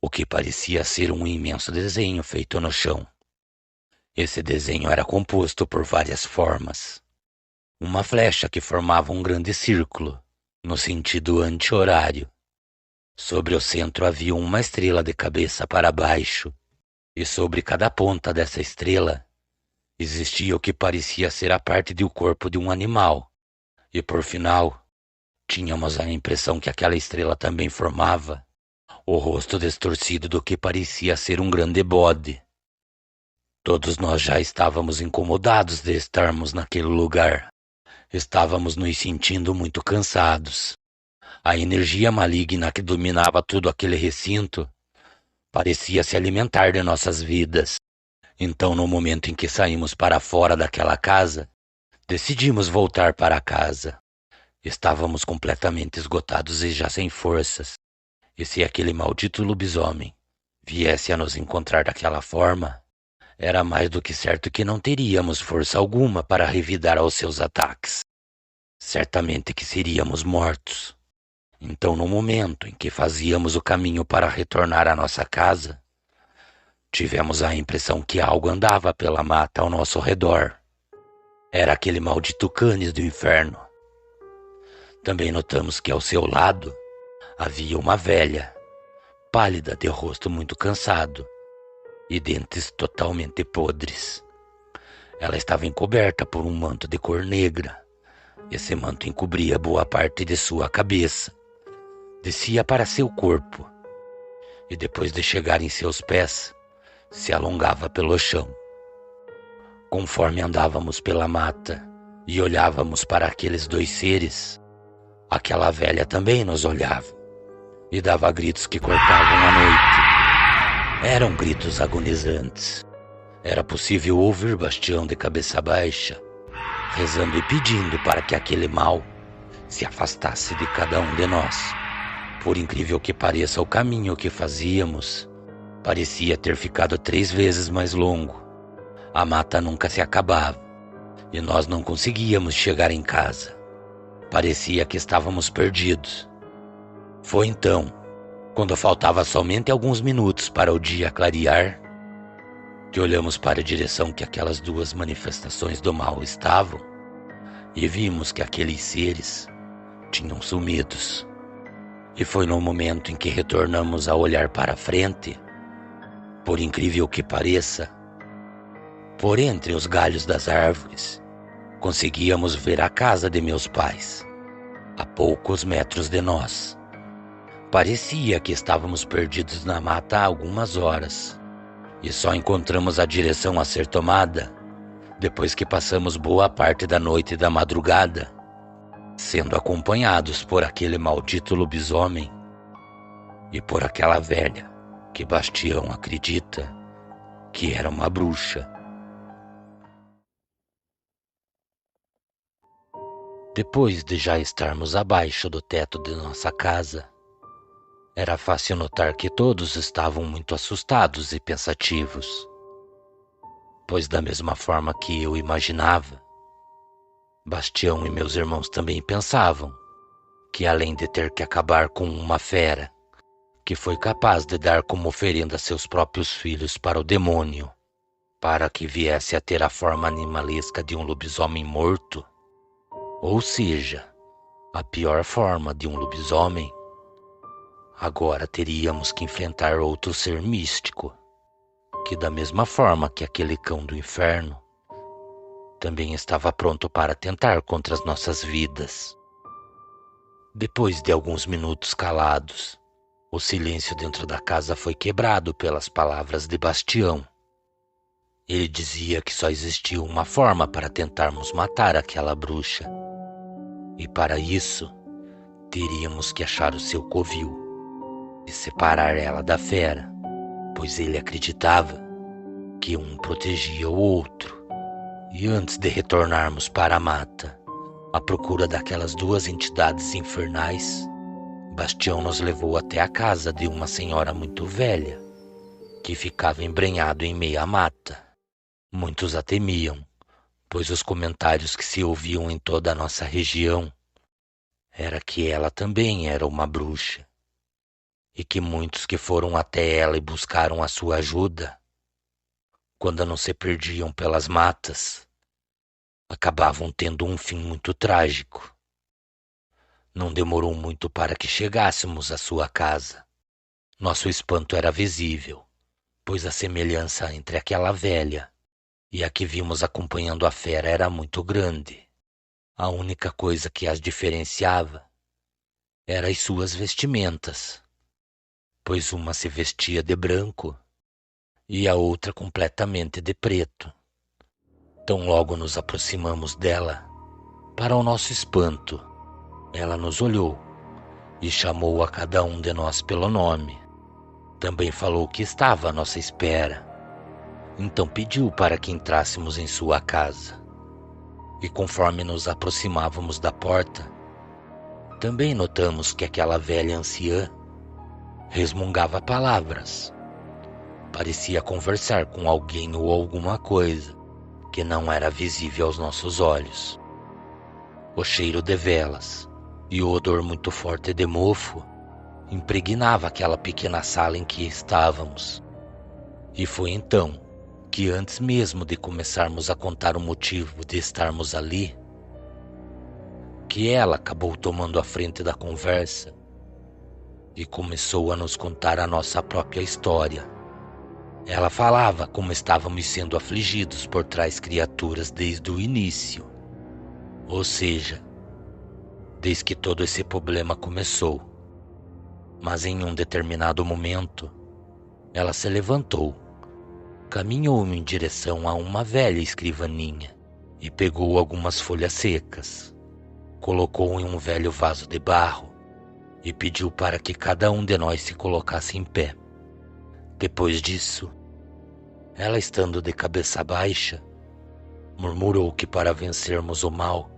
o que parecia ser um imenso desenho feito no chão. Esse desenho era composto por várias formas. Uma flecha que formava um grande círculo, no sentido anti-horário. Sobre o centro havia uma estrela de cabeça para baixo, e sobre cada ponta dessa estrela existia o que parecia ser a parte do corpo de um animal. E por final, tínhamos a impressão que aquela estrela também formava o rosto distorcido do que parecia ser um grande bode. Todos nós já estávamos incomodados de estarmos naquele lugar. Estávamos nos sentindo muito cansados. A energia maligna que dominava todo aquele recinto parecia se alimentar de nossas vidas. Então, no momento em que saímos para fora daquela casa, decidimos voltar para casa. Estávamos completamente esgotados e já sem forças. E se aquele maldito lobisomem viesse a nos encontrar daquela forma, era mais do que certo que não teríamos força alguma para revidar aos seus ataques. Certamente que seríamos mortos. Então, no momento em que fazíamos o caminho para retornar à nossa casa, tivemos a impressão que algo andava pela mata ao nosso redor. Era aquele maldito Canis do inferno. Também notamos que ao seu lado havia uma velha, pálida, de rosto muito cansado e dentes totalmente podres. Ela estava encoberta por um manto de cor negra. Esse manto encobria boa parte de sua cabeça. Descia para seu corpo e depois de chegar em seus pés, se alongava pelo chão. Conforme andávamos pela mata e olhávamos para aqueles dois seres, aquela velha também nos olhava e dava gritos que cortavam a noite. Eram gritos agonizantes. Era possível ouvir Bastião de cabeça baixa, rezando e pedindo para que aquele mal se afastasse de cada um de nós. Por incrível que pareça, o caminho que fazíamos parecia ter ficado 3 vezes mais longo. A mata nunca se acabava e nós não conseguíamos chegar em casa. Parecia que estávamos perdidos. Foi então, quando faltava somente alguns minutos para o dia clarear, que olhamos para a direção que aquelas duas manifestações do mal estavam e vimos que aqueles seres tinham sumidos. E foi no momento em que retornamos a olhar para frente, por incrível que pareça, por entre os galhos das árvores, conseguíamos ver a casa de meus pais, a poucos metros de nós. Parecia que estávamos perdidos na mata há algumas horas, e só encontramos a direção a ser tomada depois que passamos boa parte da noite e da madrugada sendo acompanhados por aquele maldito lobisomem e por aquela velha que Bastião acredita que era uma bruxa. Depois de já estarmos abaixo do teto de nossa casa, era fácil notar que todos estavam muito assustados e pensativos, pois da mesma forma que eu imaginava, Bastião e meus irmãos também pensavam que, além de ter que acabar com uma fera que foi capaz de dar como oferenda seus próprios filhos para o demônio, para que viesse a ter a forma animalesca de um lobisomem morto, ou seja, a pior forma de um lobisomem, agora teríamos que enfrentar outro ser místico, que da mesma forma que aquele cão do inferno, também estava pronto para atentar contra as nossas vidas. Depois de alguns minutos calados, o silêncio dentro da casa foi quebrado pelas palavras de Bastião. Ele dizia que só existia uma forma para tentarmos matar aquela bruxa. E para isso, teríamos que achar o seu covil e separar ela da fera, pois ele acreditava que um protegia o outro. E antes de retornarmos para a mata, À procura daquelas duas entidades infernais, Bastião nos levou até a casa de uma senhora muito velha, que ficava embrenhado em meia mata. Muitos a temiam, pois os comentários que se ouviam em toda a nossa região era que ela também era uma bruxa, e que muitos que foram até ela e buscaram a sua ajuda, quando não se perdiam pelas matas, acabavam tendo um fim muito trágico. Não demorou muito para que chegássemos à sua casa. Nosso espanto era visível, pois a semelhança entre aquela velha e a que vimos acompanhando a fera era muito grande. A única coisa que as diferenciava era as suas vestimentas, pois uma se vestia de branco e a outra completamente de preto. Tão logo nos aproximamos dela, para o nosso espanto, ela nos olhou e chamou a cada um de nós pelo nome. Também falou que estava à nossa espera. Então pediu para que entrássemos em sua casa. E conforme nos aproximávamos da porta, também notamos que aquela velha anciã resmungava palavras. Parecia conversar com alguém ou alguma coisa que não era visível aos nossos olhos. O cheiro de velas e o odor muito forte de mofo impregnava aquela pequena sala em que estávamos. E foi então que, antes mesmo de começarmos a contar o motivo de estarmos ali, que ela acabou tomando a frente da conversa e começou a nos contar a nossa própria história. Ela falava como estávamos sendo afligidos por tais criaturas desde o início, ou seja, desde que todo esse problema começou. Mas em um determinado momento, ela se levantou, caminhou em direção a uma velha escrivaninha e pegou algumas folhas secas, colocou em um velho vaso de barro e pediu para que cada um de nós se colocasse em pé. Depois disso, ela, estando de cabeça baixa, murmurou que para vencermos o mal,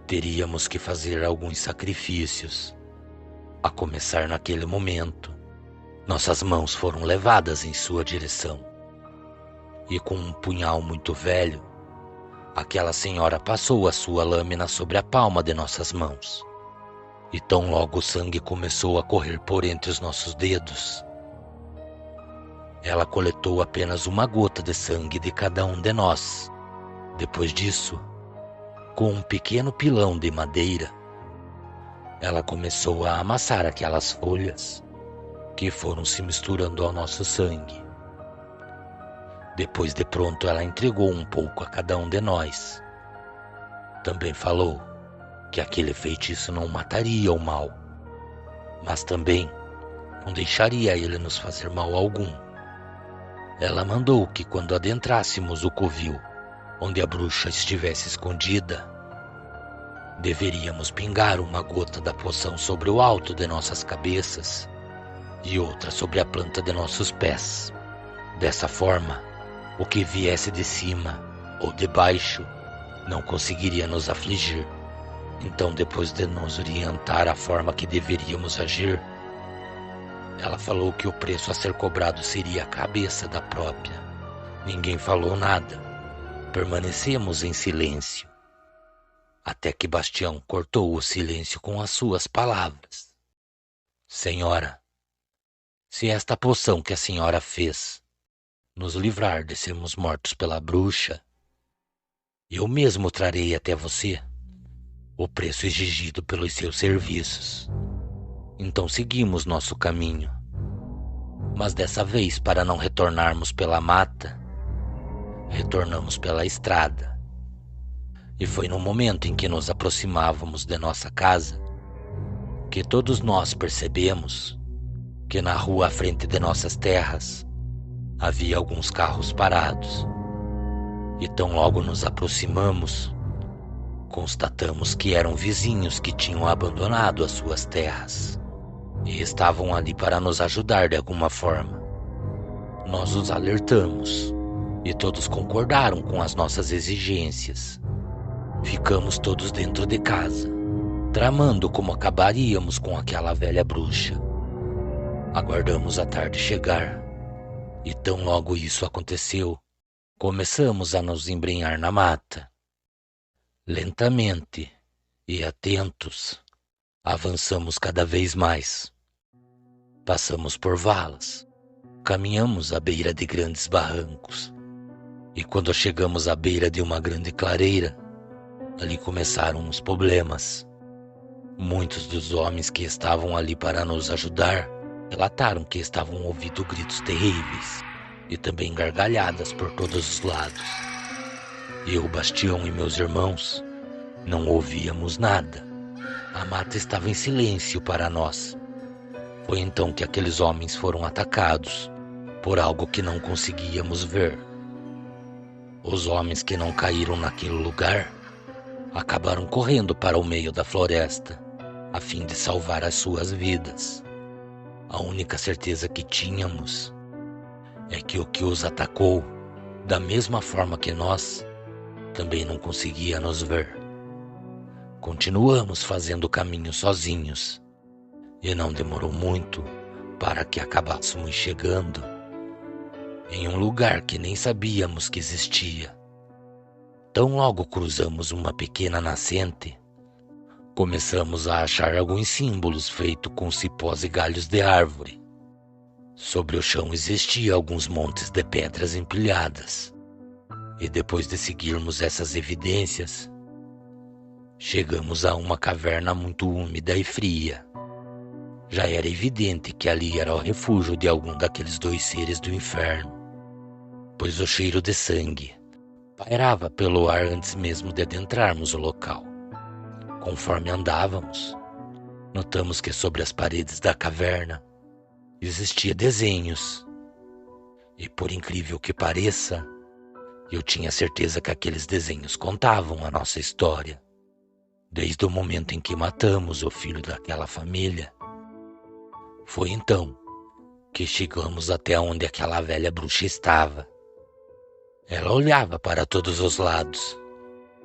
teríamos que fazer alguns sacrifícios. A começar naquele momento, nossas mãos foram levadas em sua direção. E com um punhal muito velho, aquela senhora passou a sua lâmina sobre a palma de nossas mãos. E tão logo o sangue começou a correr por entre os nossos dedos, ela coletou apenas uma gota de sangue de cada um de nós. Depois disso, com um pequeno pilão de madeira, ela começou a amassar aquelas folhas que foram se misturando ao nosso sangue. Depois de pronto, ela entregou um pouco a cada um de nós. Também falou que aquele feitiço não mataria o mal, mas também não deixaria ele nos fazer mal algum. Ela mandou que quando adentrássemos o covil onde a bruxa estivesse escondida, deveríamos pingar uma gota da poção sobre o alto de nossas cabeças e outra sobre a planta de nossos pés. Dessa forma, o que viesse de cima ou de baixo não conseguiria nos afligir. Então, depois de nos orientar a forma que deveríamos agir, ela falou que o preço a ser cobrado seria a cabeça da própria. Ninguém falou nada. Permanecemos em silêncio, até que Bastião cortou o silêncio com as suas palavras. Senhora, se esta poção que a senhora fez nos livrar de sermos mortos pela bruxa, eu mesmo trarei até você o preço exigido pelos seus serviços. Então seguimos nosso caminho, mas dessa vez, para não retornarmos pela mata, retornamos pela estrada. E foi no momento em que nos aproximávamos de nossa casa que todos nós percebemos que na rua à frente de nossas terras havia alguns carros parados. E tão logo nos aproximamos, constatamos que eram vizinhos que tinham abandonado as suas terras e estavam ali para nos ajudar de alguma forma. Nós os alertamos e todos concordaram com as nossas exigências. Ficamos todos dentro de casa, tramando como acabaríamos com aquela velha bruxa. Aguardamos a tarde chegar, e tão logo isso aconteceu, começamos a nos embrenhar na mata. Lentamente e atentos, avançamos cada vez mais. Passamos por valas, caminhamos à beira de grandes barrancos, e quando chegamos à beira de uma grande clareira, ali começaram os problemas. Muitos dos homens que estavam ali para nos ajudar relataram que estavam ouvindo gritos terríveis e também gargalhadas por todos os lados. Eu, Bastião e meus irmãos não ouvíamos nada. A mata estava em silêncio para nós. Foi então que aqueles homens foram atacados por algo que não conseguíamos ver. Os homens que não caíram naquele lugar acabaram correndo para o meio da floresta, a fim de salvar as suas vidas. A única certeza que tínhamos é que o que os atacou, da mesma forma que nós, também não conseguia nos ver. Continuamos fazendo o caminho sozinhos, e não demorou muito para que acabássemos chegando em um lugar que nem sabíamos que existia. Tão logo cruzamos uma pequena nascente, começamos a achar alguns símbolos feitos com cipós e galhos de árvore. Sobre o chão existiam alguns montes de pedras empilhadas, e depois de seguirmos essas evidências, chegamos a uma caverna muito úmida e fria. Já era evidente que ali era o refúgio de algum daqueles dois seres do inferno, pois o cheiro de sangue pairava pelo ar antes mesmo de adentrarmos o local. Conforme andávamos, notamos que sobre as paredes da caverna existiam desenhos. E por incrível que pareça, eu tinha certeza que aqueles desenhos contavam a nossa história. Desde o momento em que matamos o filho daquela família, foi então que chegamos até onde aquela velha bruxa estava. Ela olhava para todos os lados,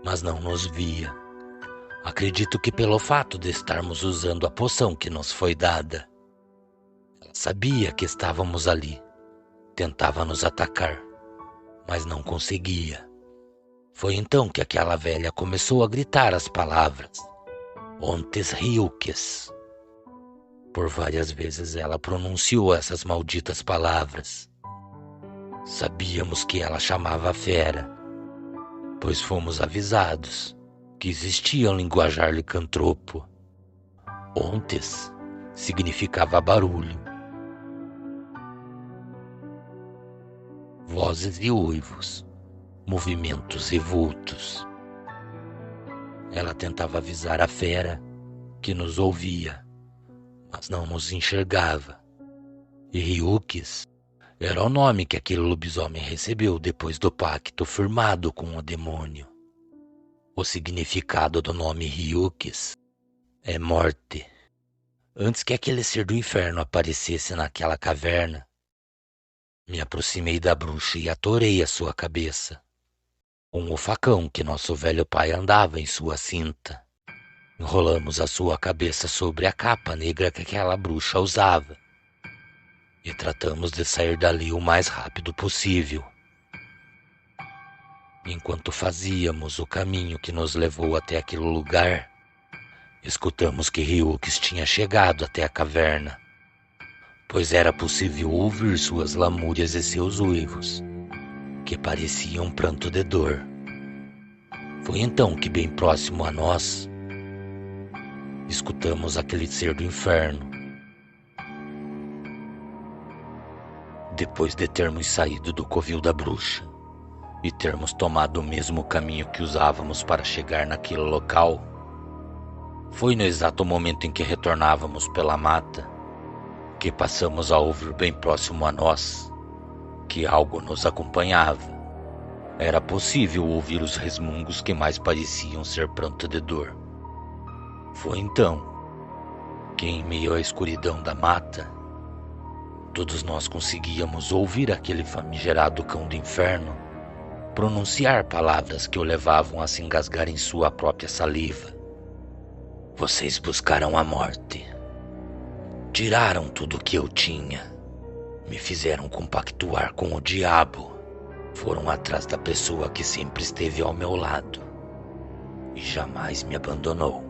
mas não nos via. Acredito que pelo fato de estarmos usando a poção que nos foi dada, ela sabia que estávamos ali. Tentava nos atacar, mas não conseguia. Foi então que aquela velha começou a gritar as palavras Ontes Ryukes. Por várias vezes ela pronunciou essas malditas palavras. Sabíamos que ela chamava a fera, pois fomos avisados que existia um linguajar licantropo. Ontes significava barulho, vozes e uivos, movimentos e vultos. Ela tentava avisar a fera que nos ouvia, mas não nos enxergava. E Ryukes era o nome que aquele lobisomem recebeu depois do pacto firmado com o demônio. O significado do nome Ryukes é morte. Antes que aquele ser do inferno aparecesse naquela caverna, me aproximei da bruxa e atorei a sua cabeça com o facão que nosso velho pai andava em sua cinta. Enrolamos a sua cabeça sobre a capa negra que aquela bruxa usava e tratamos de sair dali o mais rápido possível. Enquanto fazíamos o caminho que nos levou até aquele lugar, escutamos que Ryukes tinha chegado até a caverna, pois era possível ouvir suas lamúrias e seus uivos, que pareciam um pranto de dor. Foi então que, bem próximo a nós, escutamos aquele ser do inferno. Depois de termos saído do covil da bruxa e termos tomado o mesmo caminho que usávamos para chegar naquele local, foi no exato momento em que retornávamos pela mata que passamos a ouvir bem próximo a nós que algo nos acompanhava. Era possível ouvir os resmungos que mais pareciam ser pranto de dor. Foi então que, em meio à escuridão da mata, todos nós conseguíamos ouvir aquele famigerado cão do inferno pronunciar palavras que o levavam a se engasgar em sua própria saliva. Vocês buscaram a morte. Tiraram tudo o que eu tinha. Me fizeram compactuar com o diabo. Foram atrás da pessoa que sempre esteve ao meu lado e jamais me abandonou.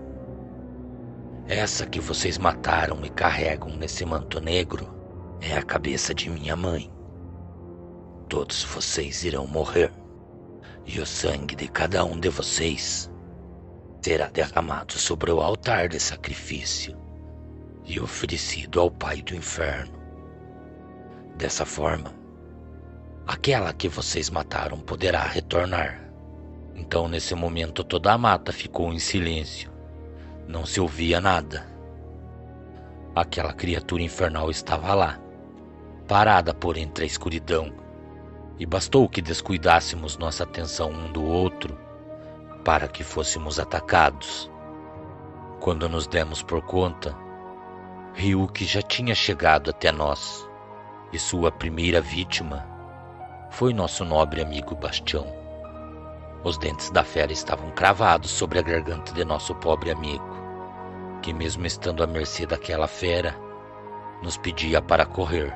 Essa que vocês mataram e carregam nesse manto negro é a cabeça de minha mãe. Todos vocês irão morrer, e o sangue de cada um de vocês será derramado sobre o altar de sacrifício e oferecido ao Pai do Inferno. Dessa forma, aquela que vocês mataram poderá retornar. Então, nesse momento, toda a mata ficou em silêncio. Não se ouvia nada. Aquela criatura infernal estava lá, parada por entre a escuridão, e bastou que descuidássemos nossa atenção um do outro para que fôssemos atacados. Quando nos demos por conta, Ryuki já tinha chegado até nós, e sua primeira vítima foi nosso nobre amigo Bastião. Os dentes da fera estavam cravados sobre a garganta de nosso pobre amigo, que mesmo estando à mercê daquela fera, nos pedia para correr.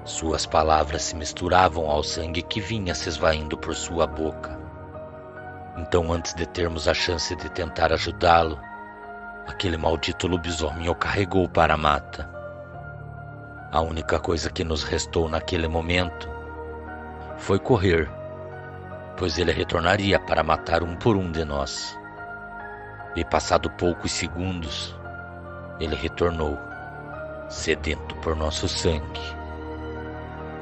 Suas palavras se misturavam ao sangue que vinha se esvaindo por sua boca. Então, antes de termos a chance de tentar ajudá-lo, aquele maldito lobisomem o carregou para a mata. A única coisa que nos restou naquele momento foi correr, pois ele retornaria para matar um por um de nós. E passado poucos segundos, ele retornou, sedento por nosso sangue.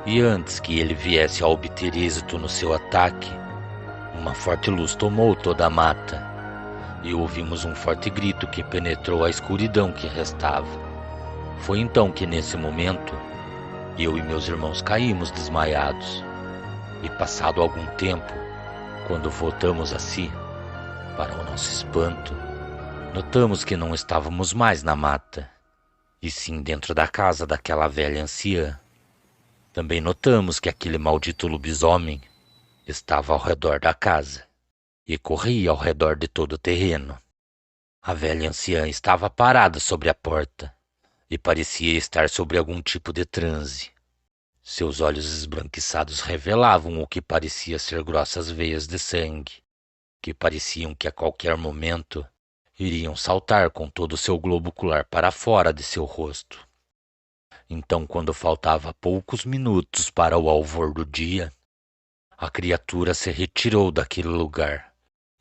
E antes que ele viesse a obter êxito no seu ataque, uma forte luz tomou toda a mata, e ouvimos um forte grito que penetrou a escuridão que restava. Foi então que, nesse momento, eu e meus irmãos caímos desmaiados, e passado algum tempo, quando voltamos a si, para o nosso espanto, notamos que não estávamos mais na mata, e sim dentro da casa daquela velha anciã. Também notamos que aquele maldito lobisomem estava ao redor da casa e corria ao redor de todo o terreno. A velha anciã estava parada sobre a porta e parecia estar sobre algum tipo de transe. Seus olhos esbranquiçados revelavam o que parecia ser grossas veias de sangue, que pareciam que a qualquer momento iriam saltar com todo o seu globo ocular para fora de seu rosto. Então, quando faltava poucos minutos para o alvor do dia, a criatura se retirou daquele lugar,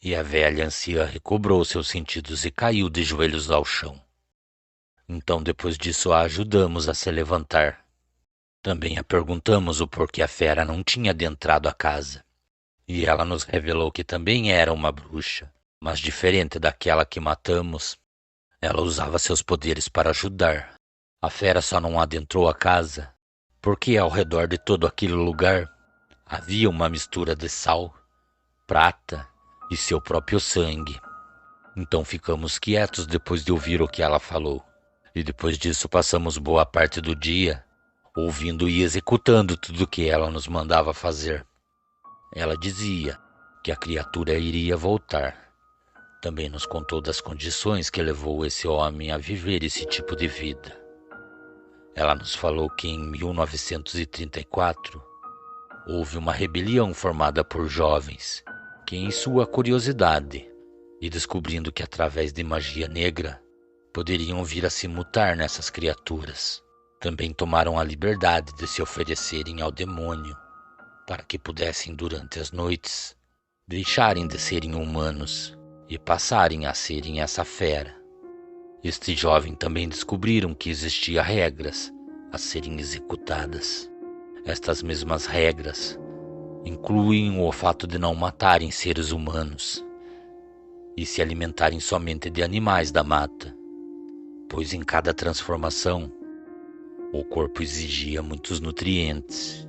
e a velha anciã recobrou seus sentidos e caiu de joelhos ao chão. Então, depois disso, a ajudamos a se levantar. Também a perguntamos o porquê a fera não tinha adentrado a casa, e ela nos revelou que também era uma bruxa, mas diferente daquela que matamos, ela usava seus poderes para ajudar. A fera só não adentrou a casa porque ao redor de todo aquele lugar havia uma mistura de sal, prata e seu próprio sangue. Então ficamos quietos depois de ouvir o que ela falou, e depois disso passamos boa parte do dia ouvindo e executando tudo o que ela nos mandava fazer. Ela dizia que a criatura iria voltar. Também nos contou das condições que levou esse homem a viver esse tipo de vida. Ela nos falou que em 1934 houve uma rebelião formada por jovens que, em sua curiosidade e descobrindo que através de magia negra poderiam vir a se mutar nessas criaturas, também tomaram a liberdade de se oferecerem ao demônio para que pudessem, durante as noites, deixarem de serem humanos e passarem a serem essa fera. Este jovem também descobriram que existiam regras a serem executadas. Estas mesmas regras incluem o fato de não matarem seres humanos e se alimentarem somente de animais da mata, pois em cada transformação o corpo exigia muitos nutrientes,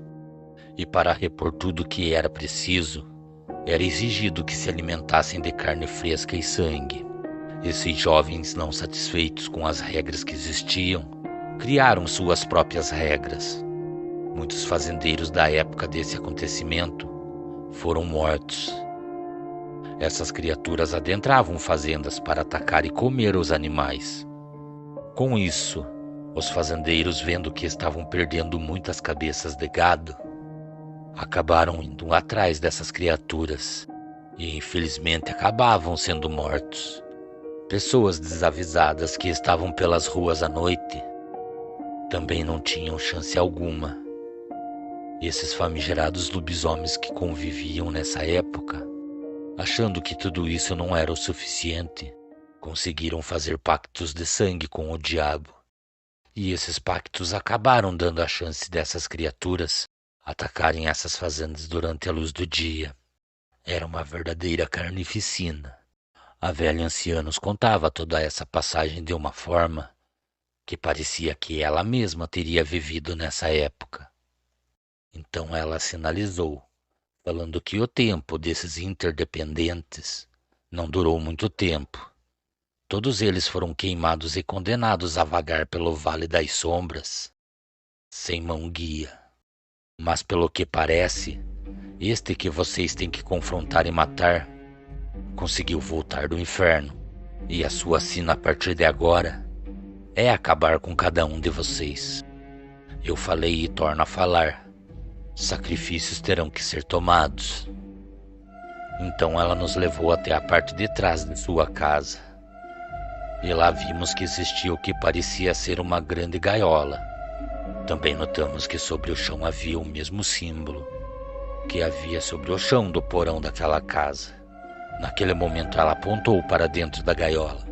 e para repor tudo o que era preciso, era exigido que se alimentassem de carne fresca e sangue. Esses jovens, não satisfeitos com as regras que existiam, criaram suas próprias regras. Muitos fazendeiros da época desse acontecimento foram mortos. Essas criaturas adentravam fazendas para atacar e comer os animais. Com isso, os fazendeiros, vendo que estavam perdendo muitas cabeças de gado, acabaram indo atrás dessas criaturas e, infelizmente, acabavam sendo mortos. Pessoas desavisadas que estavam pelas ruas à noite também não tinham chance alguma. Esses famigerados lobisomens que conviviam nessa época, achando que tudo isso não era o suficiente, conseguiram fazer pactos de sangue com o diabo. E esses pactos acabaram dando a chance dessas criaturas atacarem essas fazendas durante a luz do dia. Era uma verdadeira carnificina. A velha anciã nos contava toda essa passagem de uma forma que parecia que ela mesma teria vivido nessa época. Então ela sinalizou, falando que o tempo desses interdependentes não durou muito tempo. Todos eles foram queimados e condenados a vagar pelo Vale das Sombras, sem mão-guia. Mas pelo que parece, este que vocês têm que confrontar e matar, conseguiu voltar do inferno, e a sua sina a partir de agora é acabar com cada um de vocês. Eu falei e torno a falar. Sacrifícios terão que ser tomados. Então ela nos levou até a parte de trás de sua casa. E lá vimos que existia o que parecia ser uma grande gaiola. Também notamos que sobre o chão havia o mesmo símbolo que havia sobre o chão do porão daquela casa. Naquele momento ela apontou para dentro da gaiola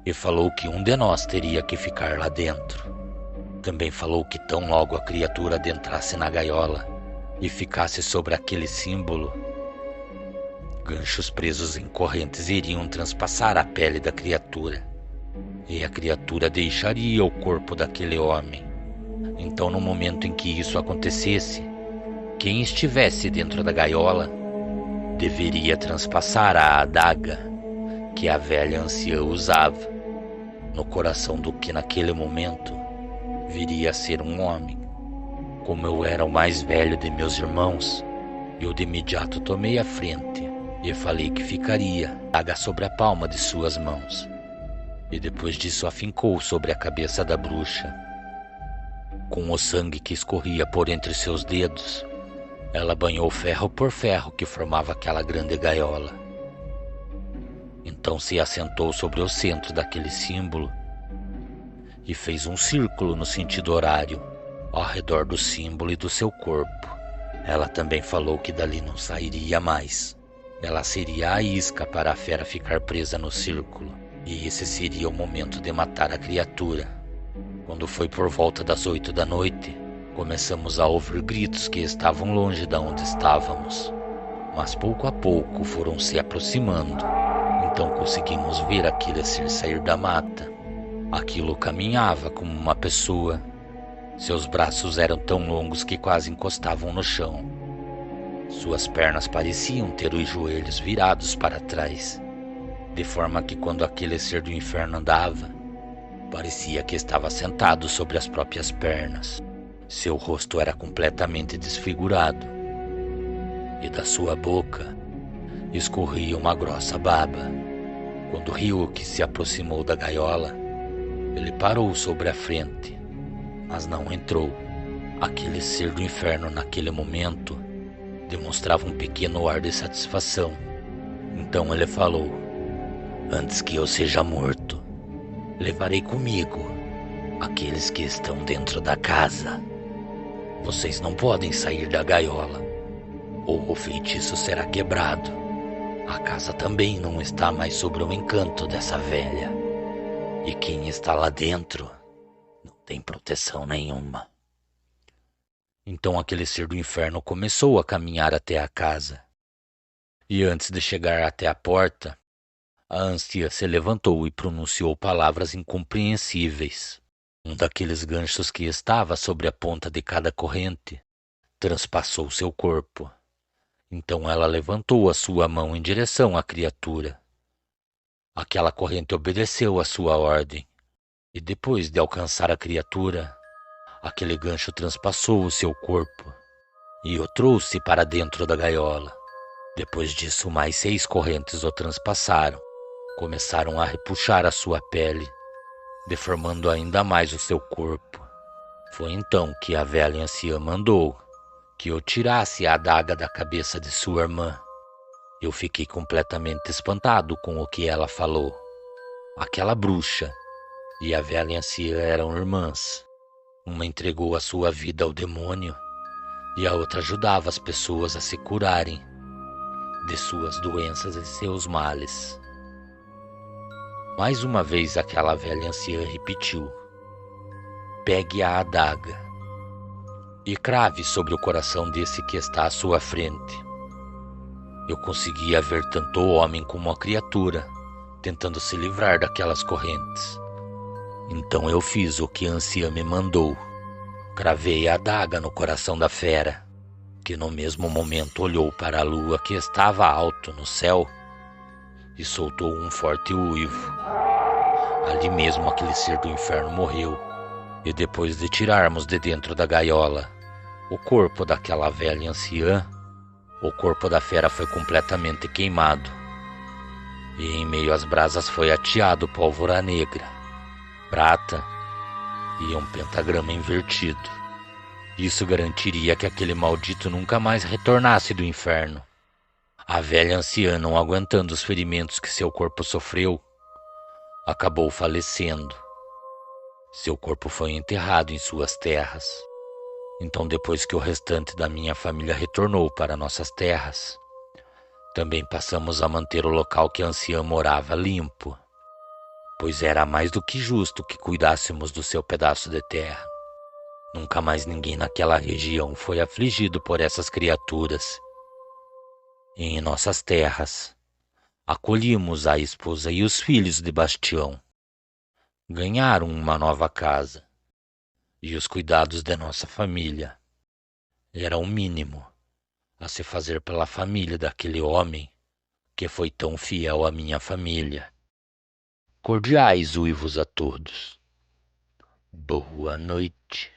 e falou que um de nós teria que ficar lá dentro. Também falou que tão logo a criatura adentrasse na gaiola e ficasse sobre aquele símbolo, ganchos presos em correntes iriam transpassar a pele da criatura, e a criatura deixaria o corpo daquele homem. Então, no momento em que isso acontecesse, quem estivesse dentro da gaiola deveria transpassar a adaga que a velha anciã usava no coração do que naquele momento viria a ser um homem. Como eu era o mais velho de meus irmãos, eu de imediato tomei a frente e falei que ficaria a adaga sobre a palma de suas mãos. E depois disso afincou sobre a cabeça da bruxa. Com o sangue que escorria por entre seus dedos, ela banhou ferro por ferro que formava aquela grande gaiola. Então se assentou sobre o centro daquele símbolo e fez um círculo no sentido horário ao redor do símbolo e do seu corpo. Ela também falou que dali não sairia mais. Ela seria a isca para a fera ficar presa no círculo, e esse seria o momento de matar a criatura. Quando foi por volta das 8 da noite, começamos a ouvir gritos que estavam longe de onde estávamos, mas pouco a pouco foram se aproximando. Então conseguimos ver aquele ser sair da mata. Aquilo caminhava como uma pessoa. Seus braços eram tão longos que quase encostavam no chão. Suas pernas pareciam ter os joelhos virados para trás, de forma que quando aquele ser do inferno andava, parecia que estava sentado sobre as próprias pernas. Seu rosto era completamente desfigurado, e da sua boca escorria uma grossa baba. Quando Ryuk se aproximou da gaiola, ele parou sobre a frente, mas não entrou. Aquele ser do inferno naquele momento demonstrava um pequeno ar de satisfação. Então ele falou: "Antes que eu seja morto, levarei comigo aqueles que estão dentro da casa. Vocês não podem sair da gaiola, ou o feitiço será quebrado. A casa também não está mais sob o encanto dessa velha, e quem está lá dentro não tem proteção nenhuma." Então aquele ser do inferno começou a caminhar até a casa. E antes de chegar até a porta, a anciã se levantou e pronunciou palavras incompreensíveis. Um daqueles ganchos que estava sobre a ponta de cada corrente transpassou seu corpo. Então ela levantou a sua mão em direção à criatura. Aquela corrente obedeceu à sua ordem, e depois de alcançar a criatura, aquele gancho transpassou o seu corpo e o trouxe para dentro da gaiola. Depois disso, mais 6 correntes o transpassaram. Começaram a repuxar a sua pele, deformando ainda mais o seu corpo. Foi então que a velha anciã mandou que eu tirasse a adaga da cabeça de sua irmã. Eu fiquei completamente espantado com o que ela falou. Aquela bruxa e a velha anciã eram irmãs. Uma entregou a sua vida ao demônio e a outra ajudava as pessoas a se curarem de suas doenças e seus males. Mais uma vez aquela velha anciã repetiu: pegue a adaga e crave sobre o coração desse que está à sua frente. Eu conseguia ver tanto o homem como a criatura tentando se livrar daquelas correntes. Então eu fiz o que a anciã me mandou. Cravei a adaga no coração da fera, que no mesmo momento olhou para a lua que estava alto no céu e soltou um forte uivo. Ali mesmo aquele ser do inferno morreu, e depois de tirarmos de dentro da gaiola o corpo daquela velha anciã, o corpo da fera foi completamente queimado, e em meio às brasas foi ateado pólvora negra, prata e um pentagrama invertido. Isso garantiria que aquele maldito nunca mais retornasse do inferno. A velha anciã, não aguentando os ferimentos que seu corpo sofreu, acabou falecendo. Seu corpo foi enterrado em suas terras. Então, depois que o restante da minha família retornou para nossas terras, também passamos a manter o local que a anciã morava limpo, pois era mais do que justo que cuidássemos do seu pedaço de terra. Nunca mais ninguém naquela região foi afligido por essas criaturas. E em nossas terras, acolhimos a esposa e os filhos de Bastião. Ganharam uma nova casa, e os cuidados de nossa família era o mínimo a se fazer pela família daquele homem que foi tão fiel à minha família. Cordiais uivos a todos. Boa noite.